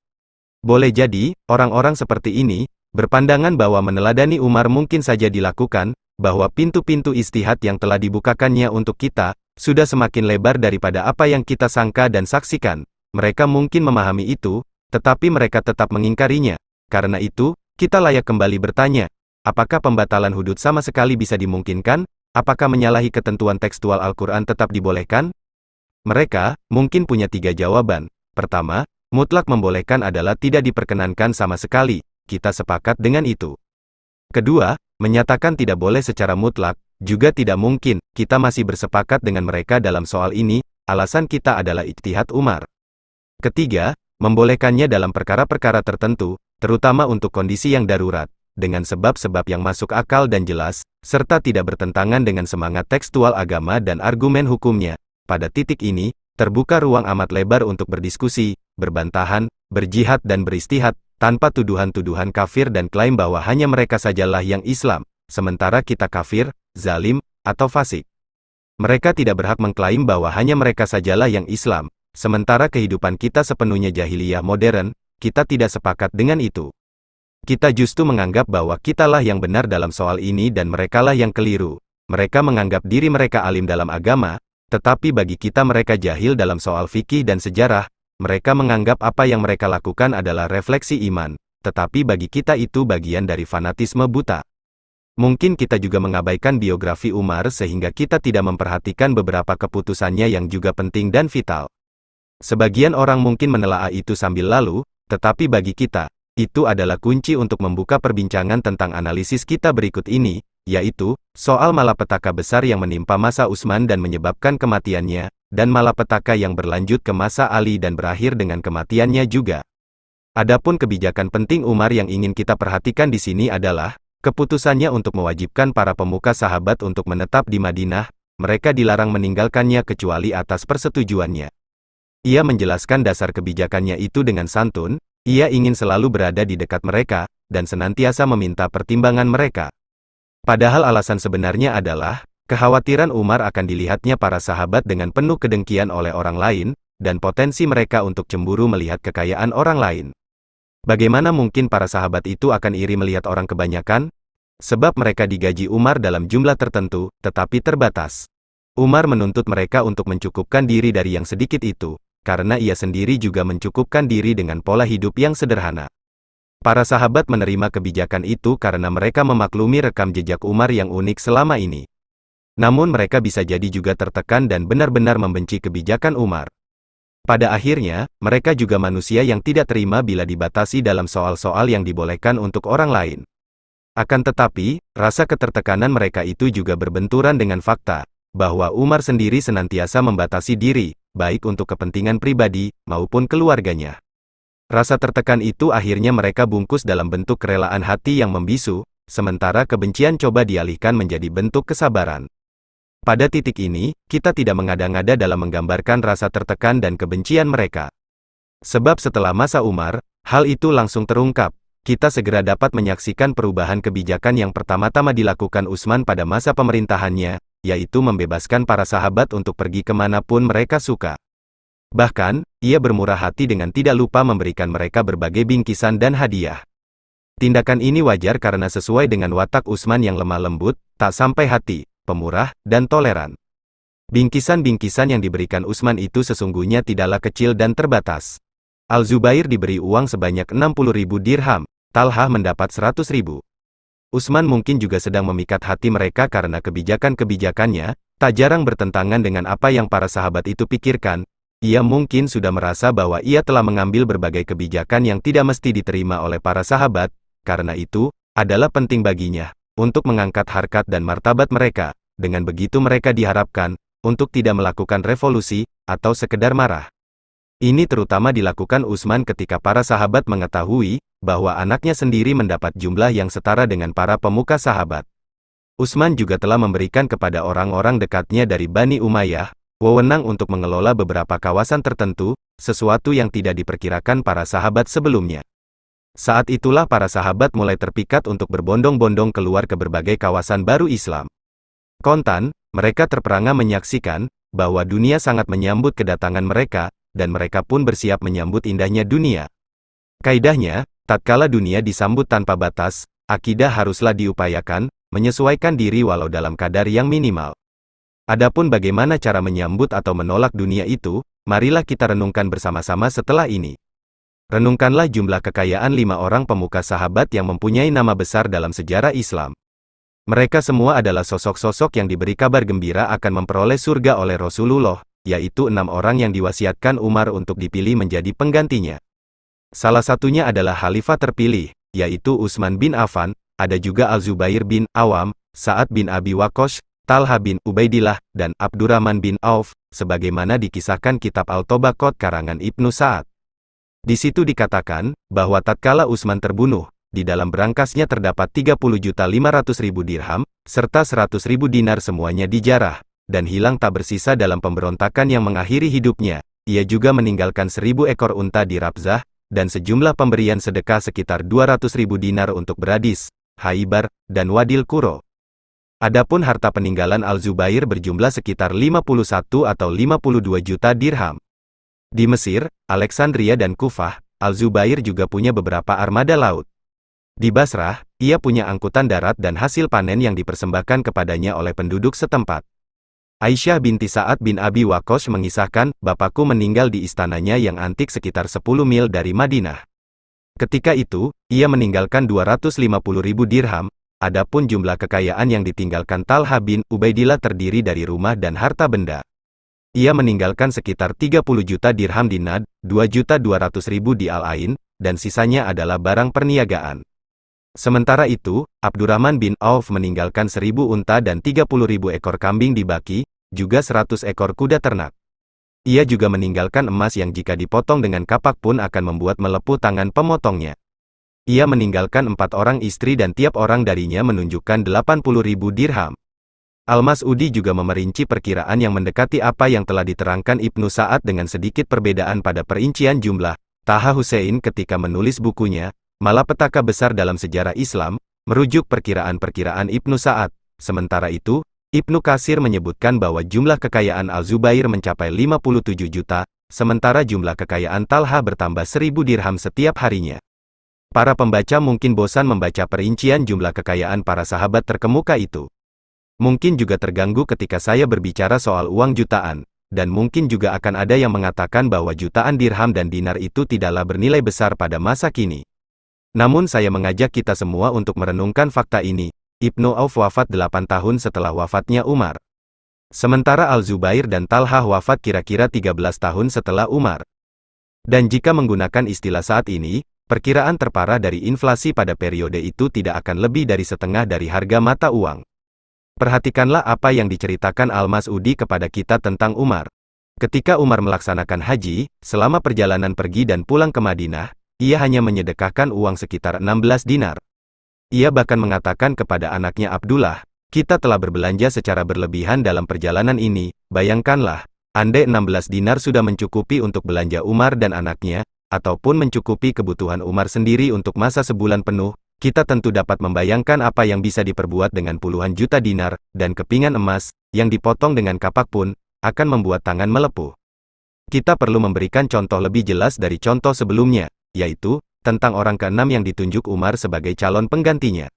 Boleh jadi, orang-orang seperti ini, berpandangan bahwa meneladani Umar mungkin saja dilakukan, bahwa pintu-pintu ijtihad yang telah dibukakannya untuk kita, sudah semakin lebar daripada apa yang kita sangka dan saksikan. Mereka mungkin memahami itu, tetapi mereka tetap mengingkarinya. Karena itu, kita layak kembali bertanya, apakah pembatalan hudud sama sekali bisa dimungkinkan? Apakah menyalahi ketentuan tekstual Al-Quran tetap dibolehkan? Mereka, mungkin punya tiga jawaban. Pertama, mutlak membolehkan adalah tidak diperkenankan sama sekali. Kita sepakat dengan itu. Kedua, menyatakan tidak boleh secara mutlak, juga tidak mungkin. Kita masih bersepakat dengan mereka dalam soal ini, alasan kita adalah ijtihad Umar. Ketiga, membolehkannya dalam perkara-perkara tertentu, terutama untuk kondisi yang darurat, dengan sebab-sebab yang masuk akal dan jelas, serta tidak bertentangan dengan semangat tekstual agama dan argumen hukumnya. Pada titik ini, terbuka ruang amat lebar untuk berdiskusi, berbantahan, berjihad dan beristihad, tanpa tuduhan-tuduhan kafir dan klaim bahwa hanya mereka sajalah yang Islam, sementara kita kafir, zalim, atau fasik. Mereka tidak berhak mengklaim bahwa hanya mereka sajalah yang Islam, sementara kehidupan kita sepenuhnya jahiliyah modern. Kita tidak sepakat dengan itu. Kita justru menganggap bahwa kitalah yang benar dalam soal ini dan merekalah yang keliru. Mereka menganggap diri mereka alim dalam agama, tetapi bagi kita mereka jahil dalam soal fikih dan sejarah. Mereka menganggap apa yang mereka lakukan adalah refleksi iman, tetapi bagi kita itu bagian dari fanatisme buta. Mungkin kita juga mengabaikan biografi Umar sehingga kita tidak memperhatikan beberapa keputusannya yang juga penting dan vital. Sebagian orang mungkin menelaah itu sambil lalu, tetapi bagi kita, itu adalah kunci untuk membuka perbincangan tentang analisis kita berikut ini, yaitu, soal malapetaka besar yang menimpa masa Utsman dan menyebabkan kematiannya, dan malapetaka yang berlanjut ke masa Ali dan berakhir dengan kematiannya juga. Adapun kebijakan penting Umar yang ingin kita perhatikan di sini adalah, keputusannya untuk mewajibkan para pemuka sahabat untuk menetap di Madinah, mereka dilarang meninggalkannya kecuali atas persetujuannya. Ia menjelaskan dasar kebijakannya itu dengan santun, ia ingin selalu berada di dekat mereka, dan senantiasa meminta pertimbangan mereka. Padahal alasan sebenarnya adalah, kekhawatiran Umar akan dilihatnya para sahabat dengan penuh kedengkian oleh orang lain, dan potensi mereka untuk cemburu melihat kekayaan orang lain. Bagaimana mungkin para sahabat itu akan iri melihat orang kebanyakan? Sebab mereka digaji Umar dalam jumlah tertentu, tetapi terbatas. Umar menuntut mereka untuk mencukupkan diri dari yang sedikit itu, karena ia sendiri juga mencukupkan diri dengan pola hidup yang sederhana. Para sahabat menerima kebijakan itu karena mereka memaklumi rekam jejak Umar yang unik selama ini. Namun mereka bisa jadi juga tertekan dan benar-benar membenci kebijakan Umar. Pada akhirnya, mereka juga manusia yang tidak terima bila dibatasi dalam soal-soal yang dibolehkan untuk orang lain. Akan tetapi, rasa ketertekanan mereka itu juga berbenturan dengan fakta, bahwa Umar sendiri senantiasa membatasi diri, baik untuk kepentingan pribadi, maupun keluarganya. Rasa tertekan itu akhirnya mereka bungkus dalam bentuk kerelaan hati yang membisu, sementara kebencian coba dialihkan menjadi bentuk kesabaran. Pada titik ini, kita tidak mengada-ngada dalam menggambarkan rasa tertekan dan kebencian mereka. Sebab setelah masa Umar, hal itu langsung terungkap. Kita segera dapat menyaksikan perubahan kebijakan yang pertama-tama dilakukan Utsman pada masa pemerintahannya, yaitu membebaskan para sahabat untuk pergi kemanapun mereka suka. Bahkan, ia bermurah hati dengan tidak lupa memberikan mereka berbagai bingkisan dan hadiah. Tindakan ini wajar karena sesuai dengan watak Utsman yang lemah lembut, tak sampai hati, pemurah, dan toleran. Bingkisan-bingkisan yang diberikan Utsman itu sesungguhnya tidaklah kecil dan terbatas. Al-Zubair diberi uang sebanyak 60.000 dirham, Talha mendapat 100.000. Utsman mungkin juga sedang memikat hati mereka karena kebijakan-kebijakannya, tak jarang bertentangan dengan apa yang para sahabat itu pikirkan. Ia mungkin sudah merasa bahwa ia telah mengambil berbagai kebijakan yang tidak mesti diterima oleh para sahabat, karena itu, adalah penting baginya, untuk mengangkat harkat dan martabat mereka, dengan begitu mereka diharapkan, untuk tidak melakukan revolusi, atau sekedar marah. Ini terutama dilakukan Utsman ketika para sahabat mengetahui, bahwa anaknya sendiri mendapat jumlah yang setara dengan para pemuka sahabat. Utsman juga telah memberikan kepada orang-orang dekatnya dari Bani Umayyah, wewenang untuk mengelola beberapa kawasan tertentu, sesuatu yang tidak diperkirakan para sahabat sebelumnya. Saat itulah para sahabat mulai terpikat untuk berbondong-bondong keluar ke berbagai kawasan baru Islam. Kontan, mereka terperangah menyaksikan, bahwa dunia sangat menyambut kedatangan mereka, dan mereka pun bersiap menyambut indahnya dunia. Kaidahnya, tatkala dunia disambut tanpa batas, akidah haruslah diupayakan, menyesuaikan diri walau dalam kadar yang minimal. Adapun bagaimana cara menyambut atau menolak dunia itu, marilah kita renungkan bersama-sama setelah ini. Renungkanlah jumlah kekayaan 5 orang pemuka sahabat yang mempunyai nama besar dalam sejarah Islam. Mereka semua adalah sosok-sosok yang diberi kabar gembira akan memperoleh surga oleh Rasulullah, yaitu 6 orang yang diwasiatkan Umar untuk dipilih menjadi penggantinya. Salah satunya adalah Khalifah terpilih, yaitu Utsman bin Affan, ada juga Al-Zubair bin Awam, Sa'ad bin Abi Waqqas, Talha bin Ubaidillah, dan Abdurrahman bin Auf, sebagaimana dikisahkan kitab Al-Tabaqat karangan Ibnu Sa'ad. Di situ dikatakan, bahwa tatkala Utsman terbunuh, di dalam berangkasnya terdapat 30.500.000 dirham, serta 100.000 dinar semuanya dijarah, dan hilang tak bersisa dalam pemberontakan yang mengakhiri hidupnya. Ia juga meninggalkan 1.000 ekor unta di Rabzah, dan sejumlah pemberian sedekah sekitar 200.000 dinar untuk Beradis, Haibar, dan Wadil Qura. Adapun harta peninggalan Al-Zubair berjumlah sekitar 51 atau 52 juta dirham. Di Mesir, Alexandria dan Kufah, Al-Zubair juga punya beberapa armada laut. Di Basrah, ia punya angkutan darat dan hasil panen yang dipersembahkan kepadanya oleh penduduk setempat. Aisyah binti Sa'ad bin Abi Waqqas mengisahkan, bapakku meninggal di istananya yang antik sekitar 10 mil dari Madinah. Ketika itu, ia meninggalkan 250.000 dirham. Adapun jumlah kekayaan yang ditinggalkan Talha bin Ubaidillah terdiri dari rumah dan harta benda. Ia meninggalkan sekitar 30 juta dirham di Najd, 2.200.000 di Al-Ain, dan sisanya adalah barang perniagaan. Sementara itu, Abdurrahman bin Auf meninggalkan 1.000 unta dan 30.000 ekor kambing di Baki, juga 100 ekor kuda ternak. Ia juga meninggalkan emas yang jika dipotong dengan kapak pun akan membuat melepuh tangan pemotongnya. Ia meninggalkan 4 orang istri dan tiap orang darinya menunjukkan 80.000 dirham. Al-Mas'udi juga memerinci perkiraan yang mendekati apa yang telah diterangkan Ibnu Sa'ad dengan sedikit perbedaan pada perincian jumlah. Taha Hussein ketika menulis bukunya, Malapetaka Besar dalam Sejarah Islam, merujuk perkiraan-perkiraan Ibnu Sa'ad. Sementara itu, Ibnu Katsir menyebutkan bahwa jumlah kekayaan Al-Zubair mencapai 57 juta, sementara jumlah kekayaan Talha bertambah 1.000 dirham setiap harinya. Para pembaca mungkin bosan membaca perincian jumlah kekayaan para sahabat terkemuka itu. Mungkin juga terganggu ketika saya berbicara soal uang jutaan, dan mungkin juga akan ada yang mengatakan bahwa jutaan dirham dan dinar itu tidaklah bernilai besar pada masa kini. Namun saya mengajak kita semua untuk merenungkan fakta ini. Ibnu Auf wafat 8 tahun setelah wafatnya Umar. Sementara Al-Zubair dan Talha wafat kira-kira 13 tahun setelah Umar. Dan jika menggunakan istilah saat ini, perkiraan terparah dari inflasi pada periode itu tidak akan lebih dari setengah dari harga mata uang. Perhatikanlah apa yang diceritakan Al-Mas'udi kepada kita tentang Umar. Ketika Umar melaksanakan haji, selama perjalanan pergi dan pulang ke Madinah, ia hanya menyedekahkan uang sekitar 16 dinar. Ia bahkan mengatakan kepada anaknya Abdullah, "Kita telah berbelanja secara berlebihan dalam perjalanan ini, bayangkanlah, andai 16 dinar sudah mencukupi untuk belanja Umar dan anaknya, ataupun mencukupi kebutuhan Umar sendiri untuk masa sebulan penuh, kita tentu dapat membayangkan apa yang bisa diperbuat dengan puluhan juta dinar, dan kepingan emas, yang dipotong dengan kapak pun, akan membuat tangan melepuh." Kita perlu memberikan contoh lebih jelas dari contoh sebelumnya, yaitu, tentang orang keenam yang ditunjuk Umar sebagai calon penggantinya.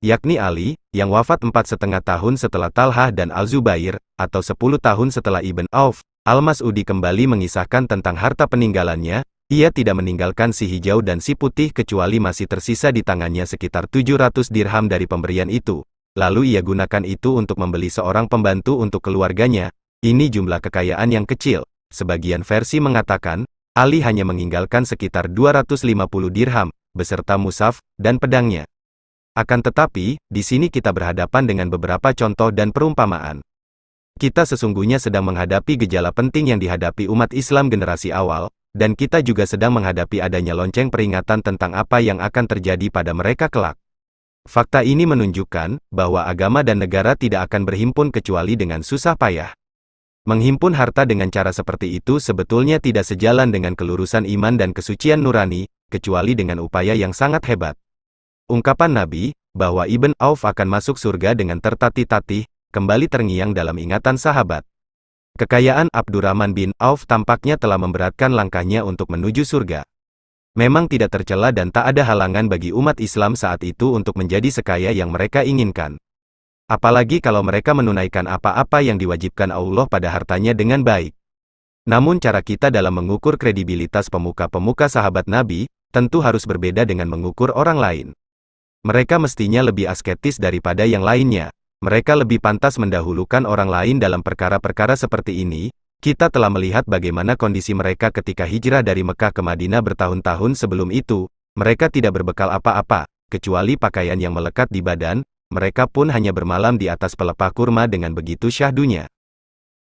Yakni Ali, yang wafat 4,5 tahun setelah Talhah dan Al-Zubair, atau 10 tahun setelah Ibn Auf. Al-Mas'udi kembali mengisahkan tentang harta peninggalannya, ia tidak meninggalkan si hijau dan si putih kecuali masih tersisa di tangannya sekitar 700 dirham dari pemberian itu. Lalu ia gunakan itu untuk membeli seorang pembantu untuk keluarganya. Ini jumlah kekayaan yang kecil. Sebagian versi mengatakan, Ali hanya meninggalkan sekitar 250 dirham, beserta mushaf, dan pedangnya. Akan tetapi, di sini kita berhadapan dengan beberapa contoh dan perumpamaan. Kita sesungguhnya sedang menghadapi gejala penting yang dihadapi umat Islam generasi awal, dan kita juga sedang menghadapi adanya lonceng peringatan tentang apa yang akan terjadi pada mereka kelak. Fakta ini menunjukkan, bahwa agama dan negara tidak akan berhimpun kecuali dengan susah payah. Menghimpun harta dengan cara seperti itu sebetulnya tidak sejalan dengan kelurusan iman dan kesucian nurani, kecuali dengan upaya yang sangat hebat. Ungkapan Nabi, bahwa Ibn Auf akan masuk surga dengan tertatih-tatih, kembali terngiang dalam ingatan sahabat. Kekayaan Abdurrahman bin Auf tampaknya telah memberatkan langkahnya untuk menuju surga. Memang tidak tercela dan tak ada halangan bagi umat Islam saat itu untuk menjadi sekaya yang mereka inginkan. Apalagi kalau mereka menunaikan apa-apa yang diwajibkan Allah pada hartanya dengan baik. Namun cara kita dalam mengukur kredibilitas pemuka-pemuka sahabat Nabi, tentu harus berbeda dengan mengukur orang lain. Mereka mestinya lebih asketis daripada yang lainnya. Mereka lebih pantas mendahulukan orang lain dalam perkara-perkara seperti ini. Kita telah melihat bagaimana kondisi mereka ketika hijrah dari Mekah ke Madinah bertahun-tahun sebelum itu. Mereka tidak berbekal apa-apa, kecuali pakaian yang melekat di badan. Mereka pun hanya bermalam di atas pelepah kurma dengan begitu syahdunya.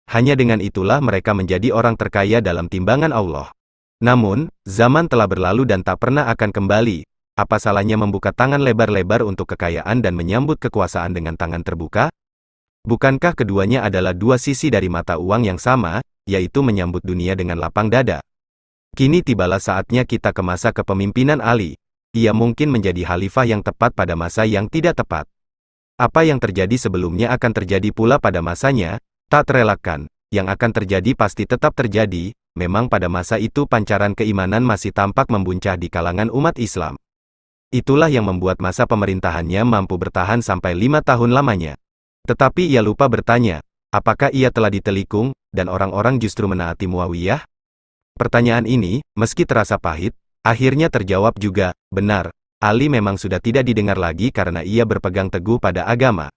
Hanya dengan itulah mereka menjadi orang terkaya dalam timbangan Allah. Namun, zaman telah berlalu dan tak pernah akan kembali. Apa salahnya membuka tangan lebar-lebar untuk kekayaan dan menyambut kekuasaan dengan tangan terbuka? Bukankah keduanya adalah dua sisi dari mata uang yang sama, yaitu menyambut dunia dengan lapang dada? Kini tibalah saatnya kita ke masa kepemimpinan Ali. Ia mungkin menjadi khalifah yang tepat pada masa yang tidak tepat. Apa yang terjadi sebelumnya akan terjadi pula pada masanya, tak terelakkan. Yang akan terjadi pasti tetap terjadi. Memang pada masa itu pancaran keimanan masih tampak membuncah di kalangan umat Islam. Itulah yang membuat masa pemerintahannya mampu bertahan sampai 5 tahun lamanya. Tetapi ia lupa bertanya, apakah ia telah ditelikung, dan orang-orang justru menaati Muawiyah? Pertanyaan ini, meski terasa pahit, akhirnya terjawab juga, benar. Ali memang sudah tidak didengar lagi karena ia berpegang teguh pada agama.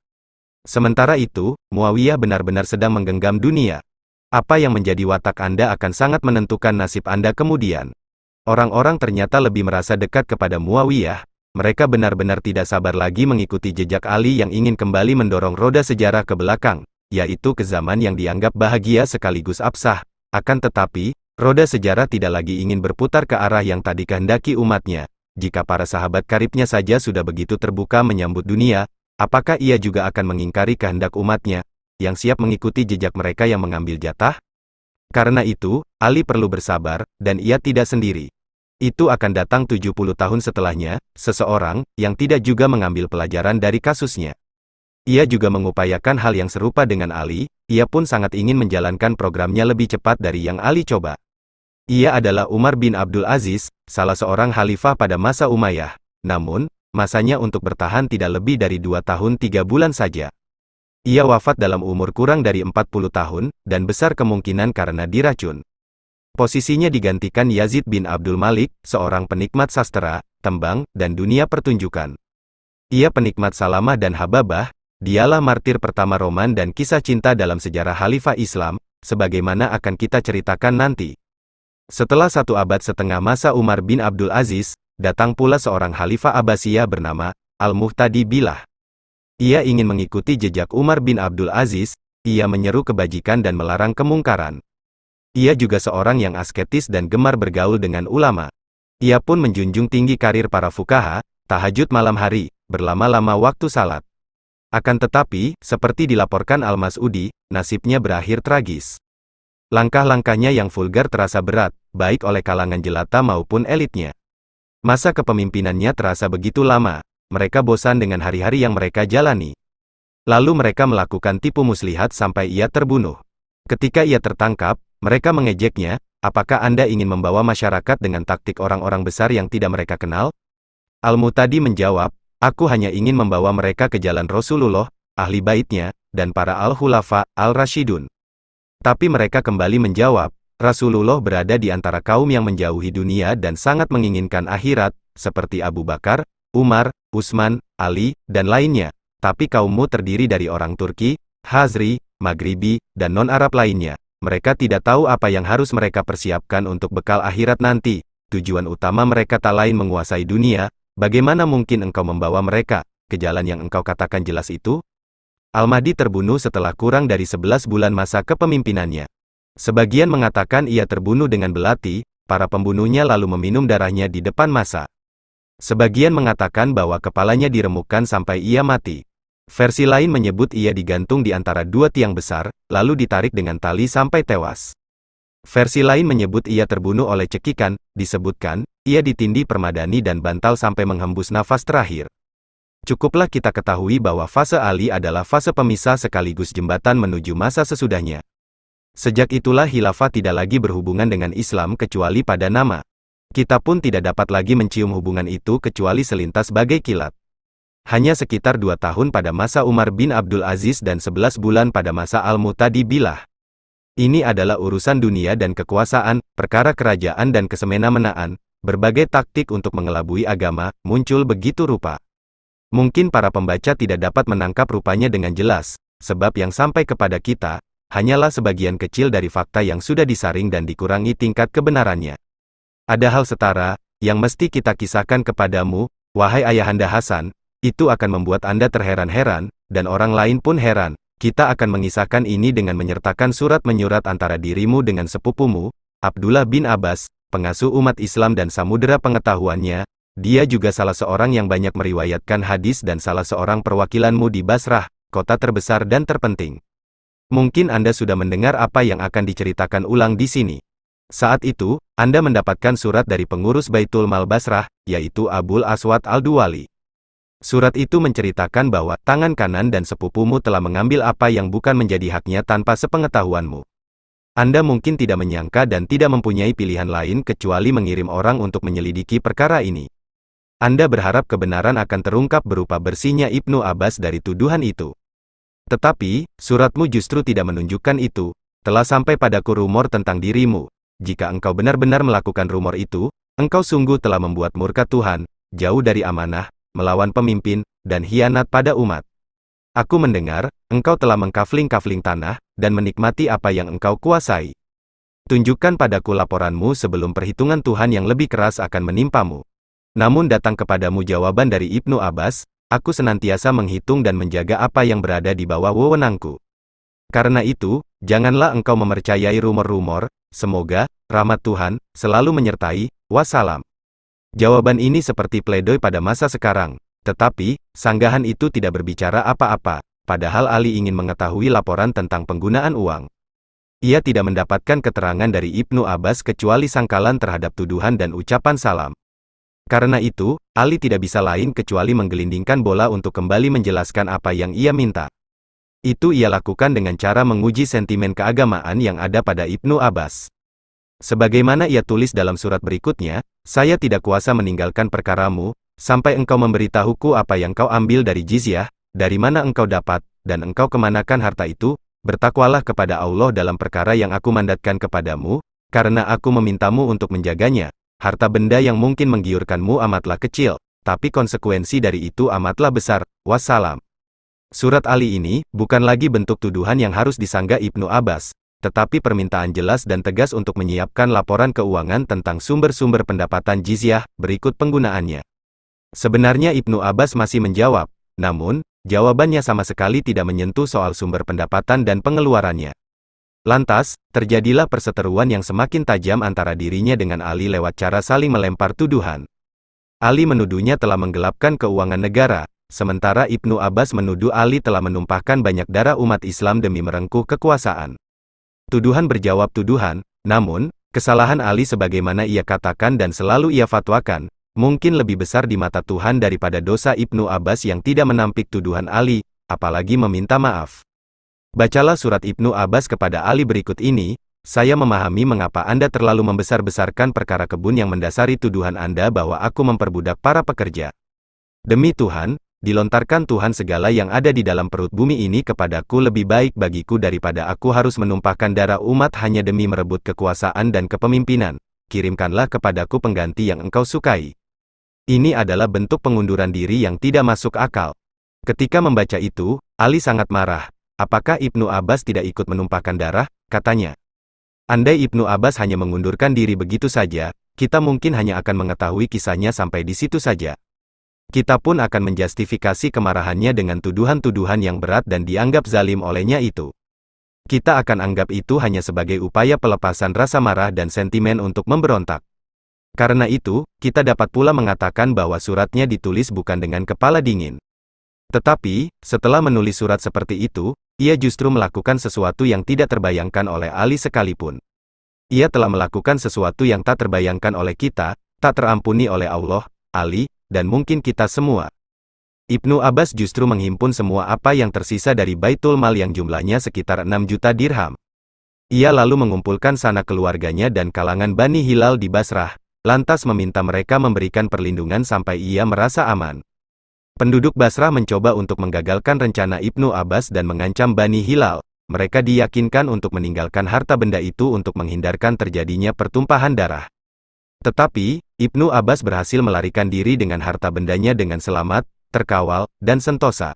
Sementara itu, Muawiyah benar-benar sedang menggenggam dunia. Apa yang menjadi watak Anda akan sangat menentukan nasib Anda kemudian. Orang-orang ternyata lebih merasa dekat kepada Muawiyah. Mereka benar-benar tidak sabar lagi mengikuti jejak Ali yang ingin kembali mendorong roda sejarah ke belakang, yaitu ke zaman yang dianggap bahagia sekaligus absah. Akan tetapi, roda sejarah tidak lagi ingin berputar ke arah yang tadi kehendaki umatnya. Jika para sahabat karibnya saja sudah begitu terbuka menyambut dunia, apakah ia juga akan mengingkari kehendak umatnya, yang siap mengikuti jejak mereka yang mengambil jatah? Karena itu, Ali perlu bersabar, dan ia tidak sendiri. Itu akan datang 70 tahun setelahnya, seseorang, yang tidak juga mengambil pelajaran dari kasusnya. Ia juga mengupayakan hal yang serupa dengan Ali, ia pun sangat ingin menjalankan programnya lebih cepat dari yang Ali coba. Ia adalah Umar bin Abdul Aziz, salah seorang khalifah pada masa Umayyah. Namun, masanya untuk bertahan tidak lebih dari 2 tahun 3 bulan saja. Ia wafat dalam umur kurang dari 40 tahun, dan besar kemungkinan karena diracun. Posisinya digantikan Yazid bin Abdul Malik, seorang penikmat sastra, tembang, dan dunia pertunjukan. Ia penikmat salamah dan hababah, dialah martir pertama roman dan kisah cinta dalam sejarah khalifah Islam, sebagaimana akan kita ceritakan nanti. Setelah 1 abad setengah masa Umar bin Abdul Aziz, datang pula seorang khalifah Abbasiyah bernama Al-Muhtadi Billah. Ia ingin mengikuti jejak Umar bin Abdul Aziz, ia menyeru kebajikan dan melarang kemungkaran. Ia juga seorang yang asketis dan gemar bergaul dengan ulama. Ia pun menjunjung tinggi karir para fuqaha, tahajud malam hari, berlama-lama waktu salat. Akan tetapi, seperti dilaporkan Al-Mas'udi, nasibnya berakhir tragis. Langkah-langkahnya yang vulgar terasa berat, baik oleh kalangan jelata maupun elitnya. Masa kepemimpinannya terasa begitu lama, mereka bosan dengan hari-hari yang mereka jalani. Lalu mereka melakukan tipu muslihat sampai ia terbunuh. Ketika ia tertangkap, mereka mengejeknya, apakah Anda ingin membawa masyarakat dengan taktik orang-orang besar yang tidak mereka kenal? Al-Mu'tadi menjawab, aku hanya ingin membawa mereka ke jalan Rasulullah, ahli baitnya, dan para al-Khulafa, al-Rashidun. Tapi mereka kembali menjawab, Rasulullah berada di antara kaum yang menjauhi dunia dan sangat menginginkan akhirat, seperti Abu Bakar, Umar, Utsman, Ali, dan lainnya. Tapi kaummu terdiri dari orang Turki, Hazri, Maghribi, dan non-Arab lainnya. Mereka tidak tahu apa yang harus mereka persiapkan untuk bekal akhirat nanti. Tujuan utama mereka tak lain menguasai dunia. Bagaimana mungkin engkau membawa mereka ke jalan yang engkau katakan jelas itu? Al-Mahdi terbunuh setelah kurang dari 11 bulan masa kepemimpinannya. Sebagian mengatakan ia terbunuh dengan belati, para pembunuhnya lalu meminum darahnya di depan massa. Sebagian mengatakan bahwa kepalanya diremukkan sampai ia mati. Versi lain menyebut ia digantung di antara dua tiang besar, lalu ditarik dengan tali sampai tewas. Versi lain menyebut ia terbunuh oleh cekikan, disebutkan, ia ditindih permadani dan bantal sampai menghembus nafas terakhir. Cukuplah kita ketahui bahwa fase Ali adalah fase pemisah sekaligus jembatan menuju masa sesudahnya. Sejak itulah khilafah tidak lagi berhubungan dengan Islam kecuali pada nama. Kita pun tidak dapat lagi mencium hubungan itu kecuali selintas bagai kilat. Hanya sekitar 2 tahun pada masa Umar bin Abdul Aziz dan 11 bulan pada masa Al-Mu'tadi Billah. Ini adalah urusan dunia dan kekuasaan, perkara kerajaan dan kesemena-menaan, berbagai taktik untuk mengelabui agama, muncul begitu rupa. Mungkin para pembaca tidak dapat menangkap rupanya dengan jelas, sebab yang sampai kepada kita, hanyalah sebagian kecil dari fakta yang sudah disaring dan dikurangi tingkat kebenarannya. Ada hal setara, yang mesti kita kisahkan kepadamu, wahai Ayahanda Hasan, itu akan membuat Anda terheran-heran, dan orang lain pun heran. Kita akan mengisahkan ini dengan menyertakan surat menyurat antara dirimu dengan sepupumu, Abdullah bin Abbas, pengasuh umat Islam dan samudera pengetahuannya. Dia juga salah seorang yang banyak meriwayatkan hadis dan salah seorang perwakilanmu di Basrah, kota terbesar dan terpenting. Mungkin Anda sudah mendengar apa yang akan diceritakan ulang di sini. Saat itu, Anda mendapatkan surat dari pengurus Baitul Mal Basrah, yaitu Abul Aswad Al-Duwali. Surat itu menceritakan bahwa tangan kanan dan sepupumu telah mengambil apa yang bukan menjadi haknya tanpa sepengetahuanmu. Anda mungkin tidak menyangka dan tidak mempunyai pilihan lain kecuali mengirim orang untuk menyelidiki perkara ini. Anda berharap kebenaran akan terungkap berupa bersihnya Ibnu Abbas dari tuduhan itu. Tetapi, suratmu justru tidak menunjukkan itu. Telah sampai padaku rumor tentang dirimu. Jika engkau benar-benar melakukan rumor itu, engkau sungguh telah membuat murka Tuhan, jauh dari amanah, melawan pemimpin, dan hianat pada umat. Aku mendengar, engkau telah mengkafling-kafling tanah, dan menikmati apa yang engkau kuasai. Tunjukkan padaku laporanmu sebelum perhitungan Tuhan yang lebih keras akan menimpamu. Namun datang kepadamu jawaban dari Ibnu Abbas, aku senantiasa menghitung dan menjaga apa yang berada di bawah wewenangku. Karena itu, janganlah engkau mempercayai rumor-rumor, semoga, rahmat Tuhan, selalu menyertai, wassalam. Jawaban ini seperti pledoi pada masa sekarang, tetapi, sanggahan itu tidak berbicara apa-apa, padahal Ali ingin mengetahui laporan tentang penggunaan uang. Ia tidak mendapatkan keterangan dari Ibnu Abbas kecuali sangkalan terhadap tuduhan dan ucapan salam. Karena itu, Ali tidak bisa lain kecuali menggelindingkan bola untuk kembali menjelaskan apa yang ia minta. Itu ia lakukan dengan cara menguji sentimen keagamaan yang ada pada Ibnu Abbas. Sebagaimana ia tulis dalam surat berikutnya, saya tidak kuasa meninggalkan perkaramu, sampai engkau memberitahuku apa yang kau ambil dari jizyah, dari mana engkau dapat, dan engkau kemanakan harta itu, bertakwalah kepada Allah dalam perkara yang aku mandatkan kepadamu, karena aku memintamu untuk menjaganya. Harta benda yang mungkin menggiurkanmu amatlah kecil, tapi konsekuensi dari itu amatlah besar, wassalam. Surat Ali ini, bukan lagi bentuk tuduhan yang harus disanggah Ibnu Abbas, tetapi permintaan jelas dan tegas untuk menyiapkan laporan keuangan tentang sumber-sumber pendapatan jizyah, berikut penggunaannya. Sebenarnya Ibnu Abbas masih menjawab, namun, jawabannya sama sekali tidak menyentuh soal sumber pendapatan dan pengeluarannya. Lantas, terjadilah perseteruan yang semakin tajam antara dirinya dengan Ali lewat cara saling melempar tuduhan. Ali menuduhnya telah menggelapkan keuangan negara, sementara Ibnu Abbas menuduh Ali telah menumpahkan banyak darah umat Islam demi merengkuh kekuasaan. Tuduhan berjawab tuduhan, namun, kesalahan Ali sebagaimana ia katakan dan selalu ia fatwakan, mungkin lebih besar di mata Tuhan daripada dosa Ibnu Abbas yang tidak menampik tuduhan Ali, apalagi meminta maaf. Bacalah surat Ibnu Abbas kepada Ali berikut ini, saya memahami mengapa Anda terlalu membesar-besarkan perkara kebun yang mendasari tuduhan Anda bahwa aku memperbudak para pekerja. Demi Tuhan, dilontarkan Tuhan segala yang ada di dalam perut bumi ini kepadaku lebih baik bagiku daripada aku harus menumpahkan darah umat hanya demi merebut kekuasaan dan kepemimpinan. Kirimkanlah kepadaku pengganti yang engkau sukai. Ini adalah bentuk pengunduran diri yang tidak masuk akal. Ketika membaca itu, Ali sangat marah. Apakah Ibnu Abbas tidak ikut menumpahkan darah? Katanya. Andai Ibnu Abbas hanya mengundurkan diri begitu saja, kita mungkin hanya akan mengetahui kisahnya sampai di situ saja. Kita pun akan menjustifikasi kemarahannya dengan tuduhan-tuduhan yang berat dan dianggap zalim olehnya itu. Kita akan anggap itu hanya sebagai upaya pelepasan rasa marah dan sentimen untuk memberontak. Karena itu, kita dapat pula mengatakan bahwa suratnya ditulis bukan dengan kepala dingin. Tetapi, setelah menulis surat seperti itu, ia justru melakukan sesuatu yang tidak terbayangkan oleh Ali sekalipun. Ia telah melakukan sesuatu yang tak terbayangkan oleh kita, tak terampuni oleh Allah, Ali, dan mungkin kita semua. Ibnu Abbas justru menghimpun semua apa yang tersisa dari Baitul Mal yang jumlahnya sekitar 6 juta dirham. Ia lalu mengumpulkan sanak keluarganya dan kalangan Bani Hilal di Basrah, lantas meminta mereka memberikan perlindungan sampai ia merasa aman. Penduduk Basrah mencoba untuk menggagalkan rencana Ibnu Abbas dan mengancam Bani Hilal. Mereka diyakinkan untuk meninggalkan harta benda itu untuk menghindarkan terjadinya pertumpahan darah. Tetapi, Ibnu Abbas berhasil melarikan diri dengan harta bendanya dengan selamat, terkawal, dan sentosa.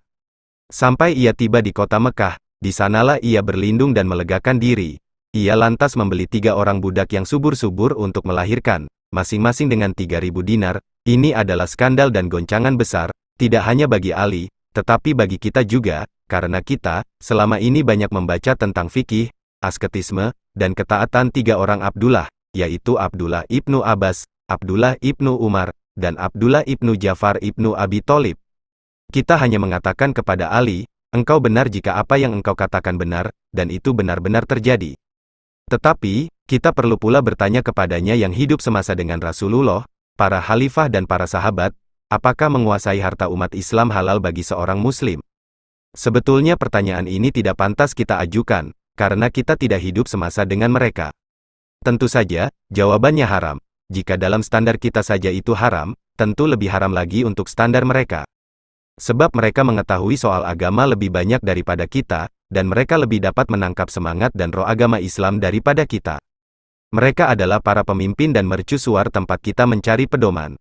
Sampai ia tiba di kota Mekah, di sanalah ia berlindung dan melegakan diri. Ia lantas membeli 3 orang budak yang subur-subur untuk melahirkan, masing-masing dengan 3.000 dinar. Ini adalah skandal dan goncangan besar, tidak hanya bagi Ali, tetapi bagi kita juga, karena kita, selama ini banyak membaca tentang fikih, asketisme, dan ketaatan 3 orang Abdullah, yaitu Abdullah ibnu Abbas, Abdullah ibnu Umar, dan Abdullah ibnu Ja'far ibnu Abi Tholib. Kita hanya mengatakan kepada Ali, engkau benar jika apa yang engkau katakan benar, dan itu benar-benar terjadi. Tetapi, kita perlu pula bertanya kepadanya yang hidup semasa dengan Rasulullah, para khalifah dan para sahabat, apakah menguasai harta umat Islam halal bagi seorang muslim? Sebetulnya pertanyaan ini tidak pantas kita ajukan, karena kita tidak hidup semasa dengan mereka. Tentu saja, jawabannya haram. Jika dalam standar kita saja itu haram, tentu lebih haram lagi untuk standar mereka. Sebab mereka mengetahui soal agama lebih banyak daripada kita, dan mereka lebih dapat menangkap semangat dan roh agama Islam daripada kita. Mereka adalah para pemimpin dan mercusuar tempat kita mencari pedoman.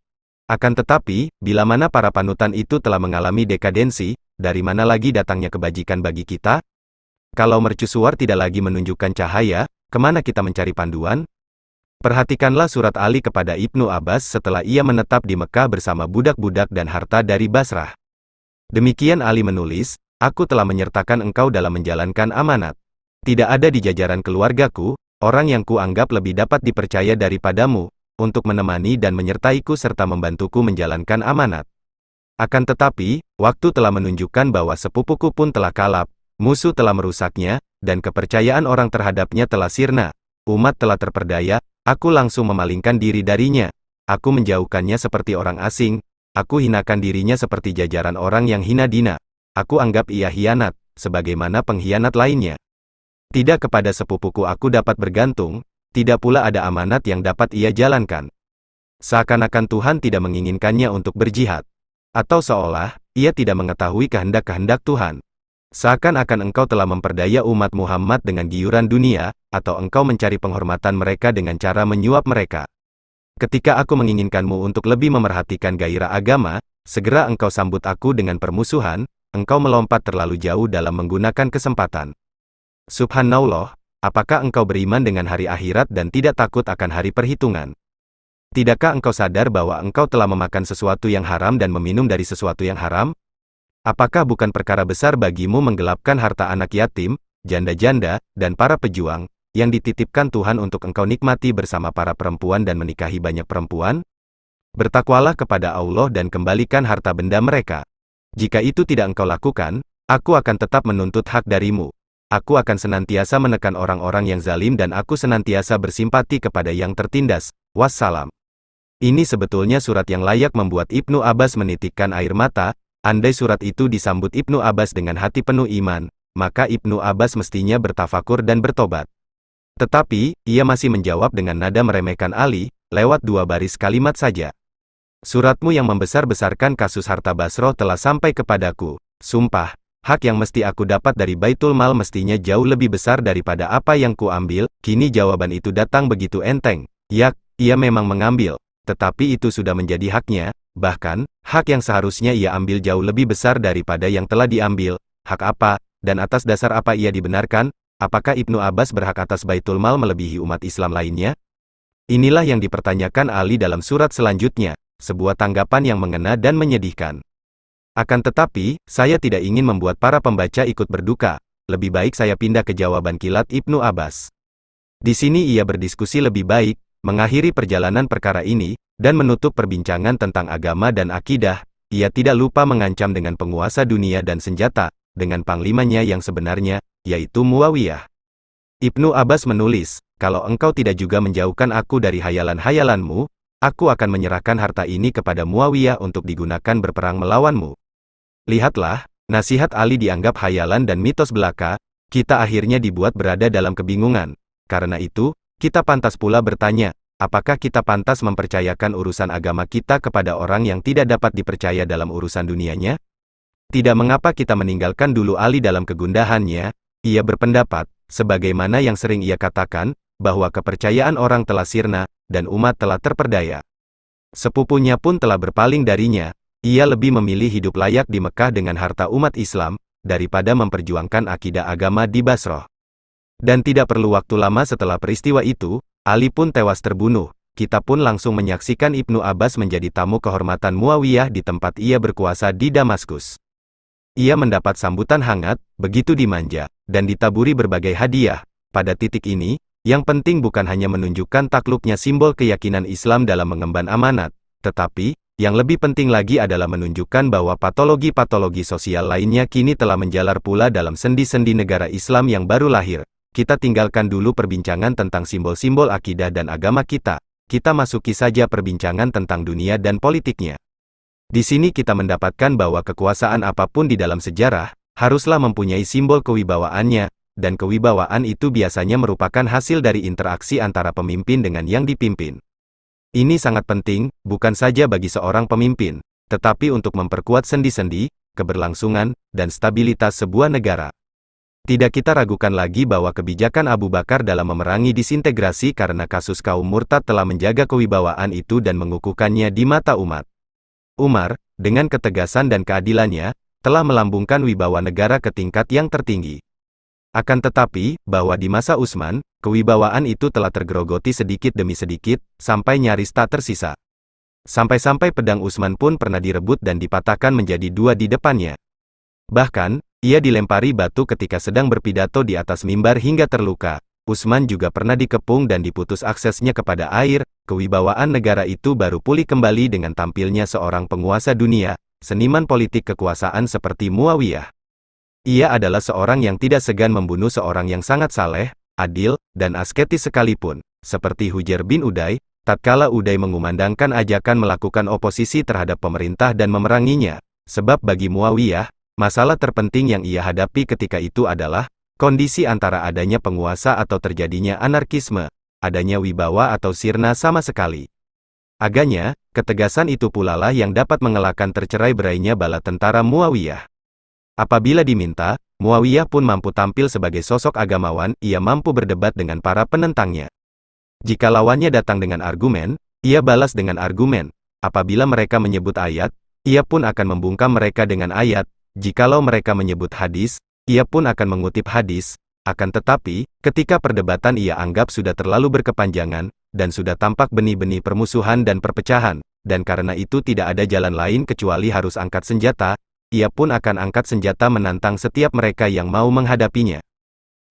Akan tetapi, bila mana para panutan itu telah mengalami dekadensi, dari mana lagi datangnya kebajikan bagi kita? Kalau mercusuar tidak lagi menunjukkan cahaya, kemana kita mencari panduan? Perhatikanlah surat Ali kepada Ibnu Abbas setelah ia menetap di Mekah bersama budak-budak dan harta dari Basrah. Demikian Ali menulis, aku telah menyertakan engkau dalam menjalankan amanat. Tidak ada di jajaran keluargaku, orang yang kuanggap lebih dapat dipercaya daripadamu, untuk menemani dan menyertaiku serta membantuku menjalankan amanat. Akan tetapi, waktu telah menunjukkan bahwa sepupuku pun telah kalap, musuh telah merusaknya, dan kepercayaan orang terhadapnya telah sirna. Umat telah terperdaya, aku langsung memalingkan diri darinya. Aku menjauhkannya seperti orang asing, aku hinakan dirinya seperti jajaran orang yang hina dina. Aku anggap ia hianat, sebagaimana pengkhianat lainnya. Tidak kepada sepupuku aku dapat bergantung, tidak pula ada amanat yang dapat ia jalankan. Seakan-akan Tuhan tidak menginginkannya untuk berjihad. Atau seolah, ia tidak mengetahui kehendak-kehendak Tuhan. Seakan-akan engkau telah memperdaya umat Muhammad dengan giyuran dunia, atau engkau mencari penghormatan mereka dengan cara menyuap mereka. Ketika aku menginginkanmu untuk lebih memerhatikan gairah agama, segera engkau sambut aku dengan permusuhan, engkau melompat terlalu jauh dalam menggunakan kesempatan. Subhanallah, apakah engkau beriman dengan hari akhirat dan tidak takut akan hari perhitungan? Tidakkah engkau sadar bahwa engkau telah memakan sesuatu yang haram dan meminum dari sesuatu yang haram? Apakah bukan perkara besar bagimu menggelapkan harta anak yatim, janda-janda, dan para pejuang, yang dititipkan Tuhan untuk engkau nikmati bersama para perempuan dan menikahi banyak perempuan? Bertakwalah kepada Allah dan kembalikan harta benda mereka. Jika itu tidak engkau lakukan, aku akan tetap menuntut hak darimu. Aku akan senantiasa menekan orang-orang yang zalim dan aku senantiasa bersimpati kepada yang tertindas. Wassalam. Ini sebetulnya surat yang layak membuat Ibnu Abbas menitikkan air mata. Andai surat itu disambut Ibnu Abbas dengan hati penuh iman, maka Ibnu Abbas mestinya bertafakur dan bertobat. Tetapi, ia masih menjawab dengan nada meremehkan Ali, lewat 2 baris kalimat saja. Suratmu yang membesar-besarkan kasus harta Basroh telah sampai kepadaku. Sumpah, hak yang mesti aku dapat dari Baitul Mal mestinya jauh lebih besar daripada apa yang kuambil. Kini jawaban itu datang begitu enteng. Yak, ia memang mengambil, tetapi itu sudah menjadi haknya. Bahkan, hak yang seharusnya ia ambil jauh lebih besar daripada yang telah diambil. Hak apa, dan atas dasar apa ia dibenarkan? Apakah Ibnu Abbas berhak atas Baitul Mal melebihi umat Islam lainnya? Inilah yang dipertanyakan Ali dalam surat selanjutnya, sebuah tanggapan yang mengena dan menyedihkan. Akan tetapi, saya tidak ingin membuat para pembaca ikut berduka. Lebih baik saya pindah ke jawaban kilat Ibnu Abbas. Di sini ia berdiskusi lebih baik, mengakhiri perjalanan perkara ini, dan menutup perbincangan tentang agama dan akidah. Ia tidak lupa mengancam dengan penguasa dunia dan senjata, dengan panglimanya yang sebenarnya, yaitu Muawiyah. Ibnu Abbas menulis, kalau engkau tidak juga menjauhkan aku dari hayalan-hayalanmu, aku akan menyerahkan harta ini kepada Muawiyah untuk digunakan berperang melawanmu. Lihatlah, nasihat Ali dianggap hayalan dan mitos belaka, kita akhirnya dibuat berada dalam kebingungan. Karena itu, kita pantas pula bertanya, apakah kita pantas mempercayakan urusan agama kita kepada orang yang tidak dapat dipercaya dalam urusan dunianya? Tidak mengapa kita meninggalkan dulu Ali dalam kegundahannya. Ia berpendapat, sebagaimana yang sering ia katakan, bahwa kepercayaan orang telah sirna, dan umat telah terperdaya. Sepupunya pun telah berpaling darinya. Ia lebih memilih hidup layak di Mekah dengan harta umat Islam, daripada memperjuangkan akidah agama di Basroh. Dan tidak perlu waktu lama setelah peristiwa itu, Ali pun tewas terbunuh. Kita pun langsung menyaksikan Ibnu Abbas menjadi tamu kehormatan Muawiyah di tempat ia berkuasa di Damaskus. Ia mendapat sambutan hangat, begitu dimanja, dan ditaburi berbagai hadiah. Pada titik ini, yang penting bukan hanya menunjukkan takluknya simbol keyakinan Islam dalam mengemban amanat, tetapi, yang lebih penting lagi adalah menunjukkan bahwa patologi-patologi sosial lainnya kini telah menjalar pula dalam sendi-sendi negara Islam yang baru lahir. Kita tinggalkan dulu perbincangan tentang simbol-simbol akidah dan agama kita. Kita masuki saja perbincangan tentang dunia dan politiknya. Di sini kita mendapatkan bahwa kekuasaan apapun di dalam sejarah, haruslah mempunyai simbol kewibawaannya, dan kewibawaan itu biasanya merupakan hasil dari interaksi antara pemimpin dengan yang dipimpin. Ini sangat penting, bukan saja bagi seorang pemimpin, tetapi untuk memperkuat sendi-sendi, keberlangsungan, dan stabilitas sebuah negara. Tidak kita ragukan lagi bahwa kebijakan Abu Bakar dalam memerangi disintegrasi karena kasus kaum murtad telah menjaga kewibawaan itu dan mengukuhkannya di mata umat. Umar, dengan ketegasan dan keadilannya, telah melambungkan wibawa negara ke tingkat yang tertinggi. Akan tetapi, bahwa di masa Utsman, kewibawaan itu telah tergerogoti sedikit demi sedikit, sampai nyaris tak tersisa. Sampai-sampai pedang Utsman pun pernah direbut dan dipatahkan menjadi 2 di depannya. Bahkan, ia dilempari batu ketika sedang berpidato di atas mimbar hingga terluka. Utsman juga pernah dikepung dan diputus aksesnya kepada air. Kewibawaan negara itu baru pulih kembali dengan tampilnya seorang penguasa dunia, seniman politik kekuasaan seperti Muawiyah. Ia adalah seorang yang tidak segan membunuh seorang yang sangat saleh, adil, dan asketis sekalipun, seperti Hujair bin Uday, tatkala Uday mengumandangkan ajakan melakukan oposisi terhadap pemerintah dan memeranginya. Sebab bagi Muawiyah, masalah terpenting yang ia hadapi ketika itu adalah kondisi antara adanya penguasa atau terjadinya anarkisme, adanya wibawa atau sirna sama sekali. Agaknya, ketegasan itu pula lah yang dapat mengelakkan tercerai-berainya bala tentara Muawiyah. Apabila diminta, Muawiyah pun mampu tampil sebagai sosok agamawan, ia mampu berdebat dengan para penentangnya. Jika lawannya datang dengan argumen, ia balas dengan argumen. Apabila mereka menyebut ayat, ia pun akan membungkam mereka dengan ayat. Jikalau mereka menyebut hadis, ia pun akan mengutip hadis. Akan tetapi, ketika perdebatan ia anggap sudah terlalu berkepanjangan, dan sudah tampak benih-benih permusuhan dan perpecahan, dan karena itu tidak ada jalan lain kecuali harus angkat senjata, ia pun akan angkat senjata menantang setiap mereka yang mau menghadapinya.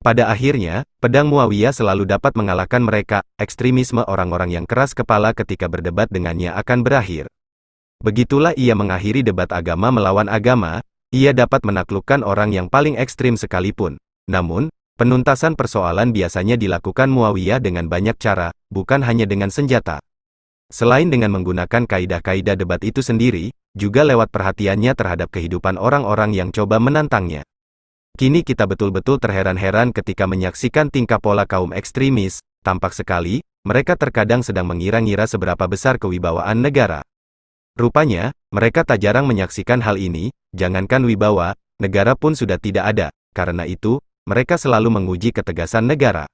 Pada akhirnya, pedang Muawiyah selalu dapat mengalahkan mereka. Ekstremisme orang-orang yang keras kepala ketika berdebat dengannya akan berakhir. Begitulah ia mengakhiri debat agama melawan agama. Ia dapat menaklukkan orang yang paling ekstrim sekalipun. Namun, penuntasan persoalan biasanya dilakukan Muawiyah dengan banyak cara, bukan hanya dengan senjata. Selain dengan menggunakan kaidah-kaidah debat itu sendiri, juga lewat perhatiannya terhadap kehidupan orang-orang yang coba menantangnya. Kini kita betul-betul terheran-heran ketika menyaksikan tingkah pola kaum ekstremis. Tampak sekali, mereka terkadang sedang mengira-ngira seberapa besar kewibawaan negara. Rupanya, mereka tak jarang menyaksikan hal ini. Jangankan wibawa, negara pun sudah tidak ada. Karena itu, mereka selalu menguji ketegasan negara.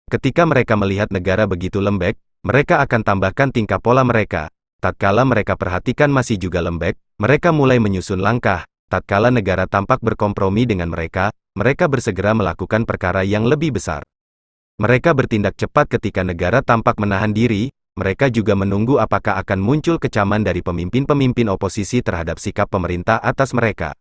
Ketika mereka melihat negara begitu lembek, mereka akan tambahkan tingkah pola mereka. Tatkala mereka perhatikan masih juga lembek, mereka mulai menyusun langkah. Tatkala negara tampak berkompromi dengan mereka, mereka bersegera melakukan perkara yang lebih besar. Mereka bertindak cepat ketika negara tampak menahan diri. Mereka juga menunggu apakah akan muncul kecaman dari pemimpin-pemimpin oposisi terhadap sikap pemerintah atas mereka.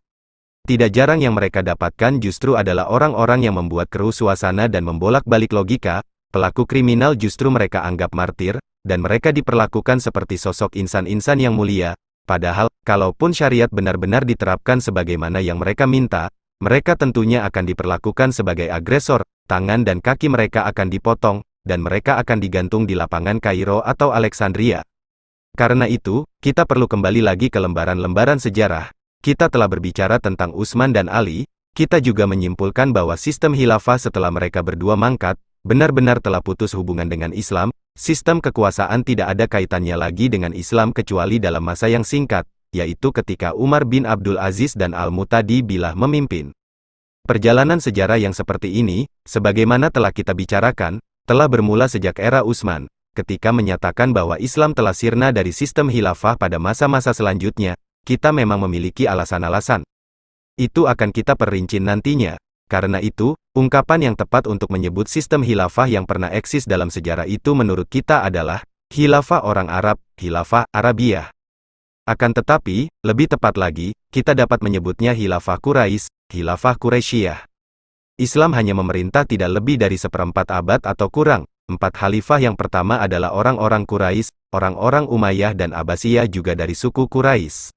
Tidak jarang yang mereka dapatkan justru adalah orang-orang yang membuat keruh suasana dan membolak-balik logika. Pelaku kriminal justru mereka anggap martir, dan mereka diperlakukan seperti sosok insan-insan yang mulia. Padahal, kalaupun syariat benar-benar diterapkan sebagaimana yang mereka minta, mereka tentunya akan diperlakukan sebagai agresor. Tangan dan kaki mereka akan dipotong, dan mereka akan digantung di lapangan Kairo atau Alexandria. Karena itu, kita perlu kembali lagi ke lembaran-lembaran sejarah. Kita telah berbicara tentang Utsman dan Ali. Kita juga menyimpulkan bahwa sistem khilafah setelah mereka berdua mangkat, benar-benar telah putus hubungan dengan Islam. Sistem kekuasaan tidak ada kaitannya lagi dengan Islam kecuali dalam masa yang singkat, yaitu ketika Umar bin Abdul Aziz dan Al-Mu'tadi Billah memimpin. Perjalanan sejarah yang seperti ini, sebagaimana telah kita bicarakan, telah bermula sejak era Utsman, ketika menyatakan bahwa Islam telah sirna dari sistem khilafah pada masa-masa selanjutnya. Kita memang memiliki alasan-alasan. Itu akan kita perinci nantinya. Karena itu, ungkapan yang tepat untuk menyebut sistem khilafah yang pernah eksis dalam sejarah itu menurut kita adalah khilafah orang Arab, khilafah Arabiyah. Akan tetapi, lebih tepat lagi, kita dapat menyebutnya khilafah Quraisy, khilafah Quraisyiyah. Islam hanya memerintah tidak lebih dari seperempat abad atau kurang. 4 khalifah yang pertama adalah orang-orang Quraisy, orang-orang Umayyah dan Abbasiyah juga dari suku Quraisy.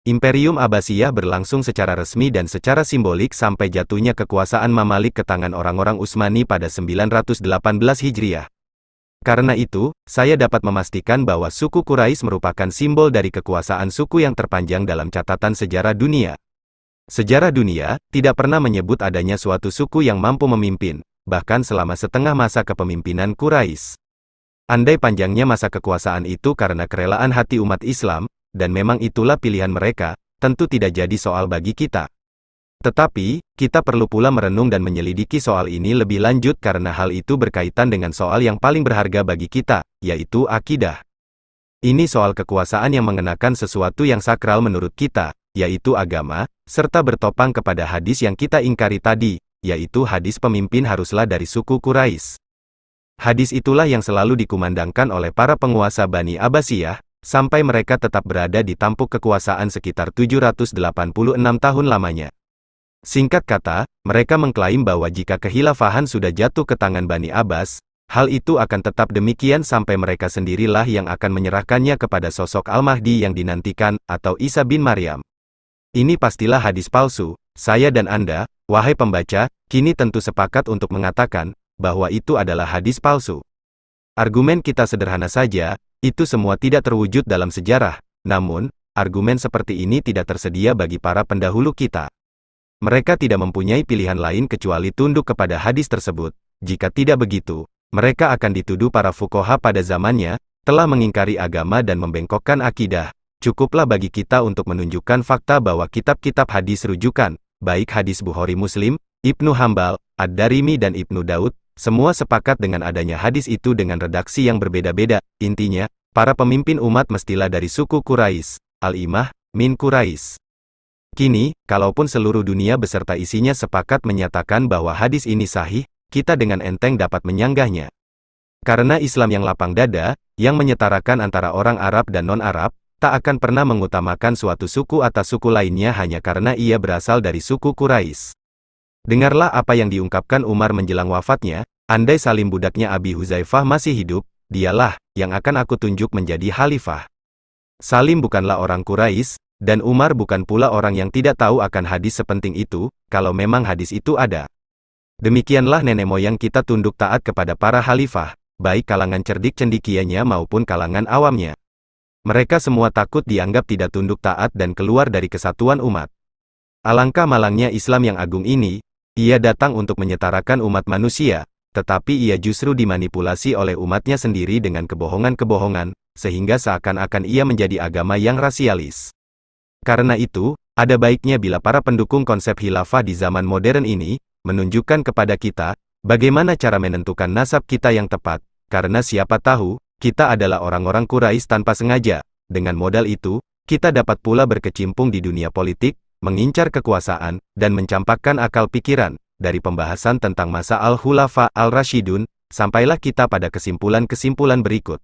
Imperium Abbasiyah berlangsung secara resmi dan secara simbolik sampai jatuhnya kekuasaan Mamalik ke tangan orang-orang Utsmani pada 918 Hijriah. Karena itu, saya dapat memastikan bahwa suku Quraisy merupakan simbol dari kekuasaan suku yang terpanjang dalam catatan sejarah dunia. Sejarah dunia tidak pernah menyebut adanya suatu suku yang mampu memimpin, bahkan selama setengah masa kepemimpinan Quraisy. Andai panjangnya masa kekuasaan itu karena kerelaan hati umat Islam, dan memang itulah pilihan mereka, tentu tidak jadi soal bagi kita. Tetapi, kita perlu pula merenung dan menyelidiki soal ini lebih lanjut karena hal itu berkaitan dengan soal yang paling berharga bagi kita, yaitu akidah. Ini soal kekuasaan yang mengenakan sesuatu yang sakral menurut kita, yaitu agama, serta bertopang kepada hadis yang kita ingkari tadi, yaitu hadis pemimpin haruslah dari suku Quraisy. Hadis itulah yang selalu dikumandangkan oleh para penguasa Bani Abbasiyah, sampai mereka tetap berada di tampuk kekuasaan sekitar 786 tahun lamanya. Singkat kata, mereka mengklaim bahwa jika kekhilafahan sudah jatuh ke tangan Bani Abbas, hal itu akan tetap demikian sampai mereka sendirilah yang akan menyerahkannya kepada sosok Al-Mahdi yang dinantikan, atau Isa bin Maryam. Ini pastilah hadis palsu. Saya dan Anda, wahai pembaca, kini tentu sepakat untuk mengatakan bahwa itu adalah hadis palsu. Argumen kita sederhana saja, itu semua tidak terwujud dalam sejarah. Namun, argumen seperti ini tidak tersedia bagi para pendahulu kita. Mereka tidak mempunyai pilihan lain kecuali tunduk kepada hadis tersebut. Jika tidak begitu, mereka akan dituduh para fuqaha pada zamannya telah mengingkari agama dan membengkokkan akidah. Cukuplah bagi kita untuk menunjukkan fakta bahwa kitab-kitab hadis rujukan, baik hadis Bukhari Muslim, Ibnu Hambal, Ad-Darimi dan Ibnu Daud, semua sepakat dengan adanya hadis itu dengan redaksi yang berbeda-beda. Intinya, para pemimpin umat mestilah dari suku Quraisy, Al-Imah, min Quraisy. Kini, kalaupun seluruh dunia beserta isinya sepakat menyatakan bahwa hadis ini sahih, kita dengan enteng dapat menyanggahnya. Karena Islam yang lapang dada, yang menyetarakan antara orang Arab dan non-Arab, tak akan pernah mengutamakan suatu suku atas suku lainnya hanya karena ia berasal dari suku Quraisy. Dengarlah apa yang diungkapkan Umar menjelang wafatnya, andai Salim budaknya Abi Huzaifah masih hidup, dialah yang akan aku tunjuk menjadi khalifah. Salim bukanlah orang Quraisy, dan Umar bukan pula orang yang tidak tahu akan hadis sepenting itu, kalau memang hadis itu ada. Demikianlah nenek moyang kita tunduk taat kepada para khalifah, baik kalangan cerdik cendekianya maupun kalangan awamnya. Mereka semua takut dianggap tidak tunduk taat dan keluar dari kesatuan umat. Alangkah malangnya Islam yang agung ini, ia datang untuk menyetarakan umat manusia, tetapi ia justru dimanipulasi oleh umatnya sendiri dengan kebohongan-kebohongan, sehingga seakan-akan ia menjadi agama yang rasialis. Karena itu, ada baiknya bila para pendukung konsep khilafah di zaman modern ini, menunjukkan kepada kita, bagaimana cara menentukan nasab kita yang tepat, karena siapa tahu, kita adalah orang-orang Quraisy tanpa sengaja. Dengan modal itu, kita dapat pula berkecimpung di dunia politik, mengincar kekuasaan, dan mencampakkan akal pikiran. Dari pembahasan tentang masa Al-Khulafa Al-Rashidun, sampailah kita pada kesimpulan-kesimpulan berikut.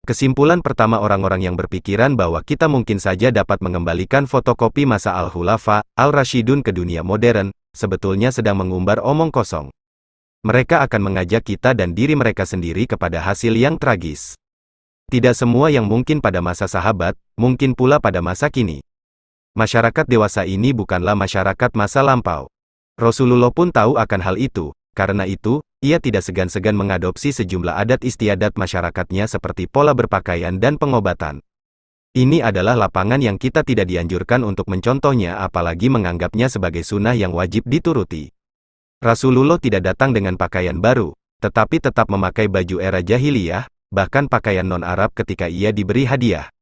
Kesimpulan pertama, orang-orang yang berpikiran bahwa kita mungkin saja dapat mengembalikan fotokopi masa Al-Khulafa Al-Rashidun ke dunia modern, sebetulnya sedang mengumbar omong kosong. Mereka akan mengajak kita dan diri mereka sendiri kepada hasil yang tragis. Tidak semua yang mungkin pada masa sahabat, mungkin pula pada masa kini. Masyarakat dewasa ini bukanlah masyarakat masa lampau. Rasulullah pun tahu akan hal itu, karena itu, ia tidak segan-segan mengadopsi sejumlah adat istiadat masyarakatnya seperti pola berpakaian dan pengobatan. Ini adalah lapangan yang kita tidak dianjurkan untuk mencontohnya apalagi menganggapnya sebagai sunnah yang wajib dituruti. Rasulullah tidak datang dengan pakaian baru, tetapi tetap memakai baju era jahiliyah, bahkan pakaian non-Arab ketika ia diberi hadiah.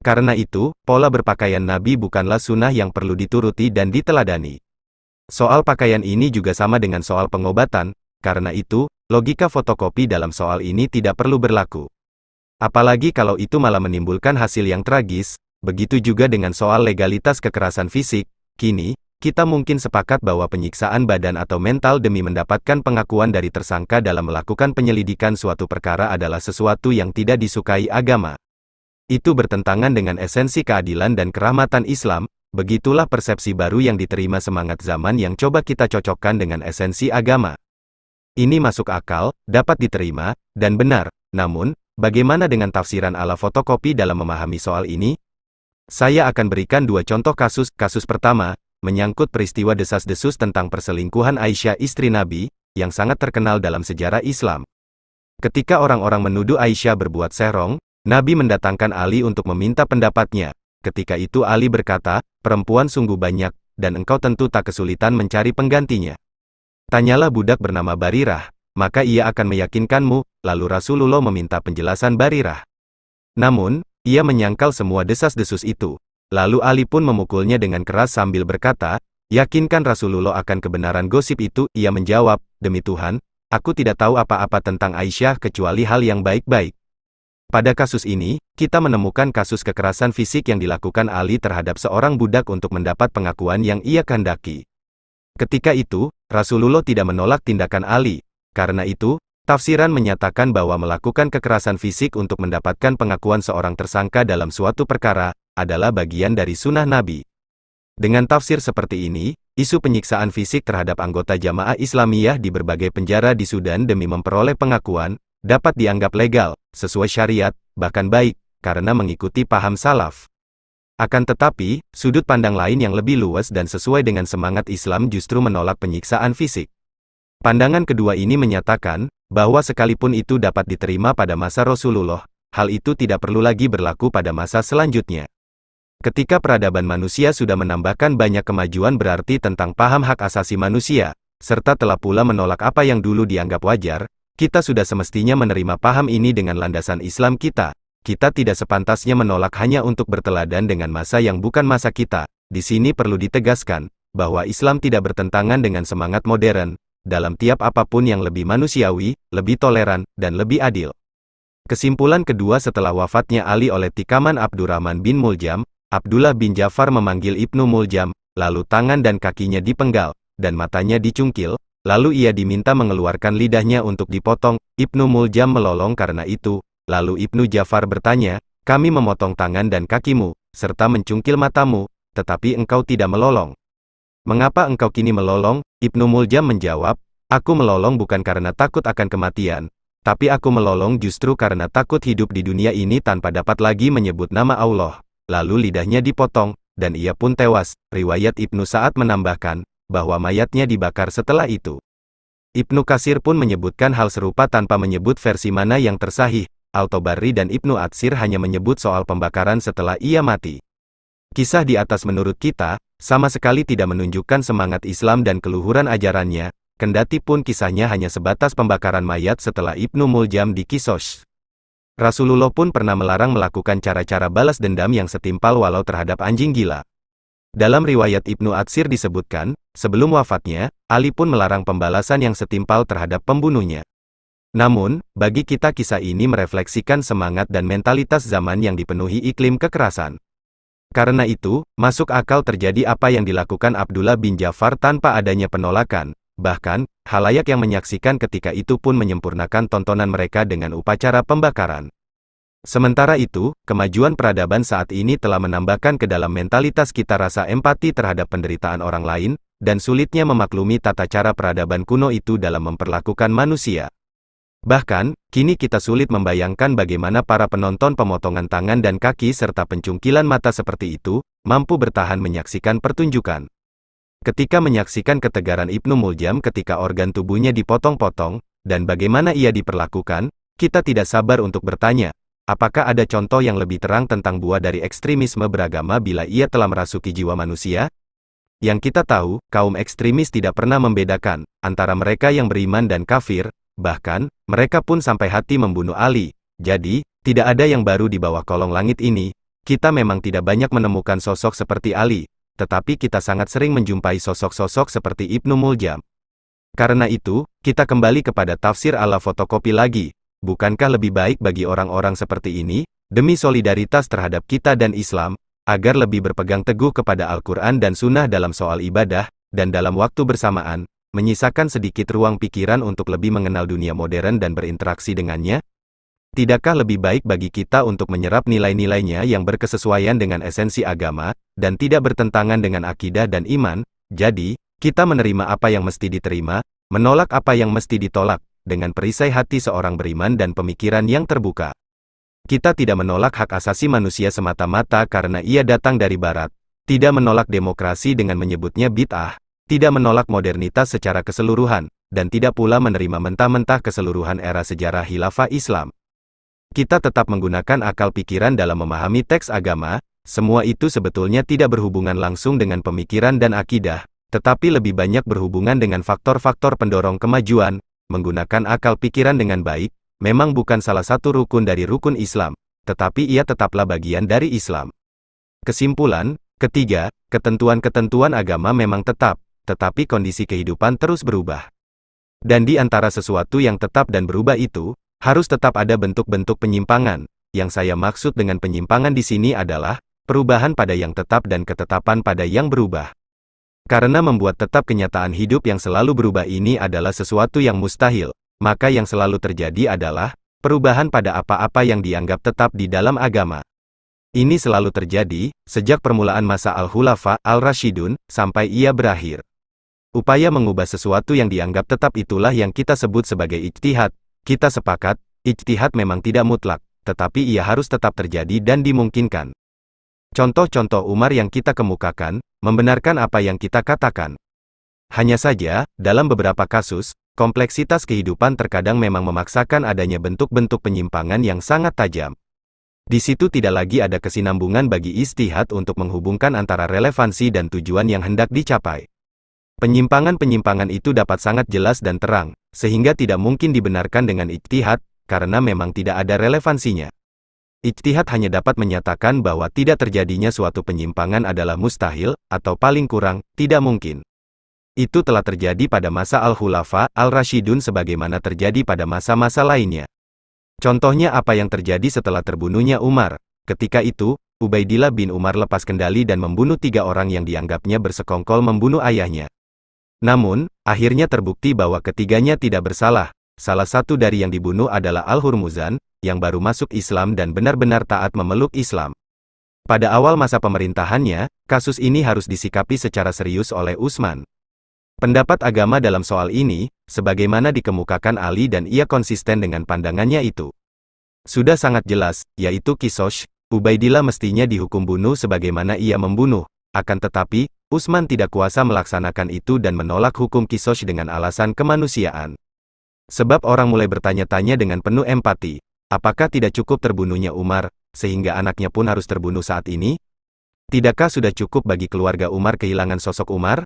Karena itu, pola berpakaian Nabi bukanlah sunnah yang perlu dituruti dan diteladani. Soal pakaian ini juga sama dengan soal pengobatan, karena itu, logika fotokopi dalam soal ini tidak perlu berlaku. Apalagi kalau itu malah menimbulkan hasil yang tragis, begitu juga dengan soal legalitas kekerasan fisik. Kini, kita mungkin sepakat bahwa penyiksaan badan atau mental demi mendapatkan pengakuan dari tersangka dalam melakukan penyelidikan suatu perkara adalah sesuatu yang tidak disukai agama. Itu bertentangan dengan esensi keadilan dan kerahmatan Islam. Begitulah persepsi baru yang diterima semangat zaman yang coba kita cocokkan dengan esensi agama. Ini masuk akal, dapat diterima, dan benar. Namun, bagaimana dengan tafsiran ala fotokopi dalam memahami soal ini? Saya akan berikan dua contoh kasus. Kasus pertama, menyangkut peristiwa desas-desus tentang perselingkuhan Aisyah istri Nabi, yang sangat terkenal dalam sejarah Islam. Ketika orang-orang menuduh Aisyah berbuat serong, Nabi mendatangkan Ali untuk meminta pendapatnya. Ketika itu Ali berkata, perempuan sungguh banyak, dan engkau tentu tak kesulitan mencari penggantinya. Tanyalah budak bernama Barirah, maka ia akan meyakinkanmu. Lalu Rasulullah meminta penjelasan Barirah. Namun, ia menyangkal semua desas-desus itu. Lalu Ali pun memukulnya dengan keras sambil berkata, yakinkan Rasulullah akan kebenaran gosip itu. Ia menjawab, demi Tuhan, aku tidak tahu apa-apa tentang Aisyah kecuali hal yang baik-baik. Pada kasus ini, kita menemukan kasus kekerasan fisik yang dilakukan Ali terhadap seorang budak untuk mendapat pengakuan yang ia kehendaki. Ketika itu, Rasulullah tidak menolak tindakan Ali. Karena itu, tafsiran menyatakan bahwa melakukan kekerasan fisik untuk mendapatkan pengakuan seorang tersangka dalam suatu perkara, adalah bagian dari sunnah Nabi. Dengan tafsir seperti ini, isu penyiksaan fisik terhadap anggota jamaah Islamiyah di berbagai penjara di Sudan demi memperoleh pengakuan, dapat dianggap legal, sesuai syariat, bahkan baik, karena mengikuti paham salaf. Akan tetapi, sudut pandang lain yang lebih luas dan sesuai dengan semangat Islam justru menolak penyiksaan fisik. Pandangan kedua ini menyatakan, bahwa sekalipun itu dapat diterima pada masa Rasulullah, hal itu tidak perlu lagi berlaku pada masa selanjutnya. Ketika peradaban manusia sudah menambahkan banyak kemajuan berarti tentang paham hak asasi manusia, serta telah pula menolak apa yang dulu dianggap wajar, kita sudah semestinya menerima paham ini dengan landasan Islam kita. Kita tidak sepantasnya menolak hanya untuk berteladan dengan masa yang bukan masa kita. Di sini perlu ditegaskan, bahwa Islam tidak bertentangan dengan semangat modern, dalam tiap apapun yang lebih manusiawi, lebih toleran, dan lebih adil. Kesimpulan kedua, setelah wafatnya Ali oleh Tikaman Abdurrahman bin Muljam, Abdullah bin Ja'far memanggil Ibnu Muljam, lalu tangan dan kakinya dipenggal, dan matanya dicungkil. Lalu ia diminta mengeluarkan lidahnya untuk dipotong. Ibnu Muljam melolong karena itu. Lalu Ibnu Ja'far bertanya, kami memotong tangan dan kakimu, serta mencungkil matamu, tetapi engkau tidak melolong. Mengapa engkau kini melolong? Ibnu Muljam menjawab, aku melolong bukan karena takut akan kematian, tapi aku melolong justru karena takut hidup di dunia ini tanpa dapat lagi menyebut nama Allah. Lalu lidahnya dipotong, dan ia pun tewas. Riwayat Ibnu Sa'ad menambahkan, bahwa mayatnya dibakar setelah itu. Ibnu Katsir pun menyebutkan hal serupa tanpa menyebut versi mana yang tersahih. Al-Tabarri dan Ibnu Atsir hanya menyebut soal pembakaran setelah ia mati. Kisah di atas menurut kita, sama sekali tidak menunjukkan semangat Islam dan keluhuran ajarannya, kendati pun kisahnya hanya sebatas pembakaran mayat setelah Ibnu Muljam dikisos. Rasulullah pun pernah melarang melakukan cara-cara balas dendam yang setimpal walau terhadap anjing gila. Dalam riwayat Ibnu Atsir disebutkan, sebelum wafatnya, Ali pun melarang pembalasan yang setimpal terhadap pembunuhnya. Namun, bagi kita kisah ini merefleksikan semangat dan mentalitas zaman yang dipenuhi iklim kekerasan. Karena itu, masuk akal terjadi apa yang dilakukan Abdullah bin Ja'far tanpa adanya penolakan. Bahkan, khalayak yang menyaksikan ketika itu pun menyempurnakan tontonan mereka dengan upacara pembakaran. Sementara itu, kemajuan peradaban saat ini telah menambahkan ke dalam mentalitas kita rasa empati terhadap penderitaan orang lain, dan sulitnya memaklumi tata cara peradaban kuno itu dalam memperlakukan manusia. Bahkan, kini kita sulit membayangkan bagaimana para penonton pemotongan tangan dan kaki serta pencungkilan mata seperti itu, mampu bertahan menyaksikan pertunjukan. Ketika menyaksikan ketegaran Ibnu Muljam ketika organ tubuhnya dipotong-potong, dan bagaimana ia diperlakukan, kita tidak sabar untuk bertanya, apakah ada contoh yang lebih terang tentang buah dari ekstremisme beragama bila ia telah merasuki jiwa manusia? Yang kita tahu, kaum ekstremis tidak pernah membedakan antara mereka yang beriman dan kafir. Bahkan, mereka pun sampai hati membunuh Ali. Jadi, tidak ada yang baru di bawah kolong langit ini. Kita memang tidak banyak menemukan sosok seperti Ali, tetapi kita sangat sering menjumpai sosok-sosok seperti Ibnu Muljam. Karena itu, kita kembali kepada tafsir ala fotokopi lagi. Bukankah lebih baik bagi orang-orang seperti ini, demi solidaritas terhadap kita dan Islam, agar lebih berpegang teguh kepada Al-Quran dan Sunnah dalam soal ibadah, dan dalam waktu bersamaan, menyisakan sedikit ruang pikiran untuk lebih mengenal dunia modern dan berinteraksi dengannya? Tidakkah lebih baik bagi kita untuk menyerap nilai-nilainya yang berkesesuaian dengan esensi agama, dan tidak bertentangan dengan akidah dan iman? Jadi, kita menerima apa yang mesti diterima, menolak apa yang mesti ditolak, dengan perisai hati seorang beriman dan pemikiran yang terbuka. Kita tidak menolak hak asasi manusia semata-mata karena ia datang dari Barat, tidak menolak demokrasi dengan menyebutnya bid'ah, tidak menolak modernitas secara keseluruhan, dan tidak pula menerima mentah-mentah keseluruhan era sejarah khilafah Islam. Kita tetap menggunakan akal pikiran dalam memahami teks agama, semua itu sebetulnya tidak berhubungan langsung dengan pemikiran dan akidah, tetapi lebih banyak berhubungan dengan faktor-faktor pendorong kemajuan. Menggunakan akal pikiran dengan baik, memang bukan salah satu rukun dari rukun Islam, tetapi ia tetaplah bagian dari Islam. Kesimpulan, ketiga, ketentuan-ketentuan agama memang tetap, tetapi kondisi kehidupan terus berubah. Dan di antara sesuatu yang tetap dan berubah itu, harus tetap ada bentuk-bentuk penyimpangan. Yang saya maksud dengan penyimpangan di sini adalah, perubahan pada yang tetap dan ketetapan pada yang berubah. Karena membuat tetap kenyataan hidup yang selalu berubah ini adalah sesuatu yang mustahil, maka yang selalu terjadi adalah, perubahan pada apa-apa yang dianggap tetap di dalam agama. Ini selalu terjadi, sejak permulaan masa Al-Khulafa, Al-Rashidun, sampai ia berakhir. Upaya mengubah sesuatu yang dianggap tetap itulah yang kita sebut sebagai ijtihad. Kita sepakat, ijtihad memang tidak mutlak, tetapi ia harus tetap terjadi dan dimungkinkan. Contoh-contoh Umar yang kita kemukakan, membenarkan apa yang kita katakan. Hanya saja, dalam beberapa kasus, kompleksitas kehidupan terkadang memang memaksakan adanya bentuk-bentuk penyimpangan yang sangat tajam. Di situ tidak lagi ada kesinambungan bagi ijtihad untuk menghubungkan antara relevansi dan tujuan yang hendak dicapai. Penyimpangan-penyimpangan itu dapat sangat jelas dan terang, sehingga tidak mungkin dibenarkan dengan ijtihad, karena memang tidak ada relevansinya. Ijtihad hanya dapat menyatakan bahwa tidak terjadinya suatu penyimpangan adalah mustahil, atau paling kurang, tidak mungkin. Itu telah terjadi pada masa Al-Khulafa, Al-Rashidun sebagaimana terjadi pada masa-masa lainnya. Contohnya apa yang terjadi setelah terbunuhnya Umar. Ketika itu, Ubaidillah bin Umar lepas kendali dan membunuh 3 orang yang dianggapnya bersekongkol membunuh ayahnya. Namun, akhirnya terbukti bahwa ketiganya tidak bersalah. Salah satu dari yang dibunuh adalah Al-Hurmuzan, yang baru masuk Islam dan benar-benar taat memeluk Islam. Pada awal masa pemerintahannya, kasus ini harus disikapi secara serius oleh Utsman. Pendapat agama dalam soal ini, sebagaimana dikemukakan Ali dan ia konsisten dengan pandangannya itu. Sudah sangat jelas, yaitu Qisas, Ubaidillah mestinya dihukum bunuh sebagaimana ia membunuh. Akan tetapi, Utsman tidak kuasa melaksanakan itu dan menolak hukum Qisas dengan alasan kemanusiaan. Sebab orang mulai bertanya-tanya dengan penuh empati, apakah tidak cukup terbunuhnya Umar, sehingga anaknya pun harus terbunuh saat ini? Tidakkah sudah cukup bagi keluarga Umar kehilangan sosok Umar?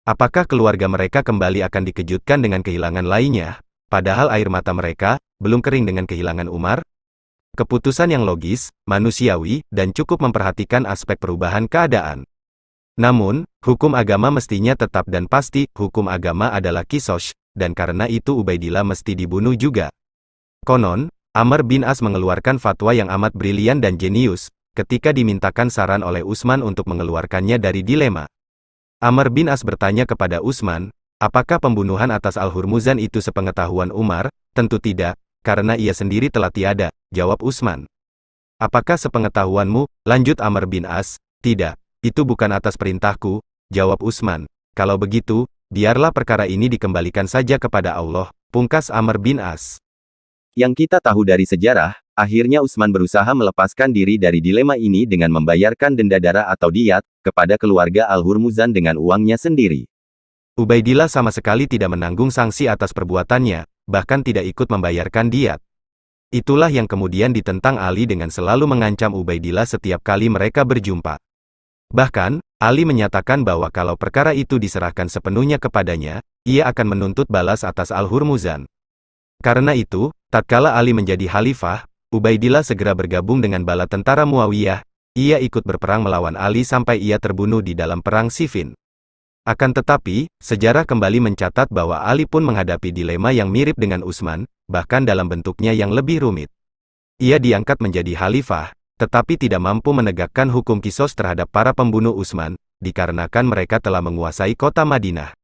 Apakah keluarga mereka kembali akan dikejutkan dengan kehilangan lainnya, padahal air mata mereka belum kering dengan kehilangan Umar? Keputusan yang logis, manusiawi, dan cukup memperhatikan aspek perubahan keadaan. Namun, hukum agama mestinya tetap dan pasti, hukum agama adalah Qisas, dan karena itu Ubaidillah mesti dibunuh juga. Konon, Amr bin As mengeluarkan fatwa yang amat brilian dan jenius, ketika dimintakan saran oleh Utsman untuk mengeluarkannya dari dilema. Amr bin As bertanya kepada Utsman, apakah pembunuhan atas Al-Hurmuzan itu sepengetahuan Umar? Tentu tidak, karena ia sendiri telah tiada, jawab Utsman. Apakah sepengetahuanmu? Lanjut Amr bin As, tidak, itu bukan atas perintahku, jawab Utsman. Kalau begitu, biarlah perkara ini dikembalikan saja kepada Allah, pungkas Amr bin As. Yang kita tahu dari sejarah, akhirnya Utsman berusaha melepaskan diri dari dilema ini dengan membayarkan denda darah atau diyat kepada keluarga Al-Hurmuzan dengan uangnya sendiri. Ubaidillah sama sekali tidak menanggung sanksi atas perbuatannya, bahkan tidak ikut membayarkan diyat. Itulah yang kemudian ditentang Ali dengan selalu mengancam Ubaidillah setiap kali mereka berjumpa. Bahkan, Ali menyatakan bahwa kalau perkara itu diserahkan sepenuhnya kepadanya, ia akan menuntut balas atas Al-Hurmuzan. Karena itu, tatkala Ali menjadi khalifah, Ubaidillah segera bergabung dengan bala tentara Muawiyah. Ia ikut berperang melawan Ali sampai ia terbunuh di dalam perang Siffin. Akan tetapi, sejarah kembali mencatat bahwa Ali pun menghadapi dilema yang mirip dengan Utsman, bahkan dalam bentuknya yang lebih rumit. Ia diangkat menjadi khalifah, tetapi tidak mampu menegakkan hukum Qisas terhadap para pembunuh Utsman, dikarenakan mereka telah menguasai kota Madinah.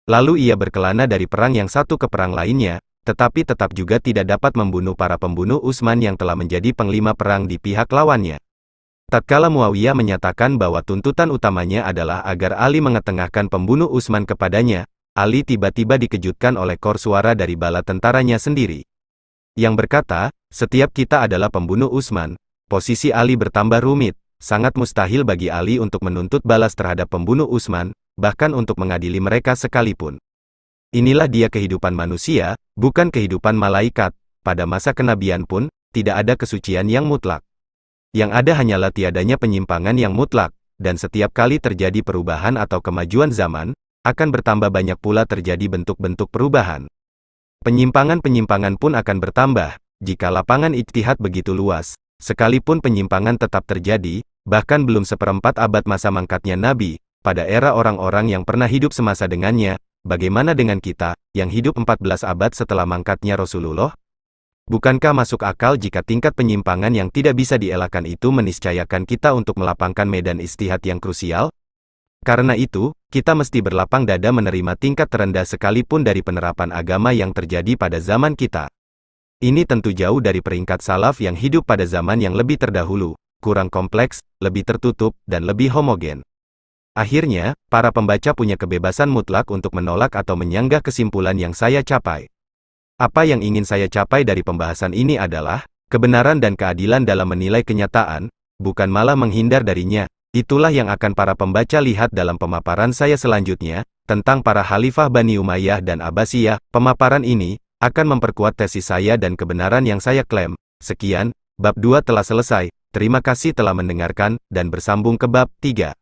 Lalu ia berkelana dari perang yang satu ke perang lainnya, tetapi tetap juga tidak dapat membunuh para pembunuh Utsman yang telah menjadi panglima perang di pihak lawannya. Tatkala Muawiyah menyatakan bahwa tuntutan utamanya adalah agar Ali mengetengahkan pembunuh Utsman kepadanya, Ali tiba-tiba dikejutkan oleh kor suara dari bala tentaranya sendiri, yang berkata, setiap kita adalah pembunuh Utsman. Posisi Ali bertambah rumit, sangat mustahil bagi Ali untuk menuntut balas terhadap pembunuh Utsman, bahkan untuk mengadili mereka sekalipun. Inilah dia kehidupan manusia, bukan kehidupan malaikat. Pada masa kenabian pun, tidak ada kesucian yang mutlak. Yang ada hanyalah tiadanya penyimpangan yang mutlak, dan setiap kali terjadi perubahan atau kemajuan zaman, akan bertambah banyak pula terjadi bentuk-bentuk perubahan. Penyimpangan-penyimpangan pun akan bertambah, jika lapangan ijtihad begitu luas. Sekalipun penyimpangan tetap terjadi, bahkan belum seperempat abad masa mangkatnya Nabi, pada era orang-orang yang pernah hidup semasa dengannya, bagaimana dengan kita, yang hidup 14 abad setelah mangkatnya Rasulullah? Bukankah masuk akal jika tingkat penyimpangan yang tidak bisa dielakkan itu meniscayakan kita untuk melapangkan medan ijtihad yang krusial? Karena itu, kita mesti berlapang dada menerima tingkat terendah sekalipun dari penerapan agama yang terjadi pada zaman kita. Ini tentu jauh dari peringkat salaf yang hidup pada zaman yang lebih terdahulu, kurang kompleks, lebih tertutup, dan lebih homogen. Akhirnya, para pembaca punya kebebasan mutlak untuk menolak atau menyanggah kesimpulan yang saya capai. Apa yang ingin saya capai dari pembahasan ini adalah kebenaran dan keadilan dalam menilai kenyataan, bukan malah menghindar darinya. Itulah yang akan para pembaca lihat dalam pemaparan saya selanjutnya, tentang para khalifah Bani Umayyah dan Abbasiyah. Pemaparan ini akan memperkuat tesis saya dan kebenaran yang saya klaim. Sekian, bab 2 telah selesai. Terima kasih telah mendengarkan, dan bersambung ke bab 3.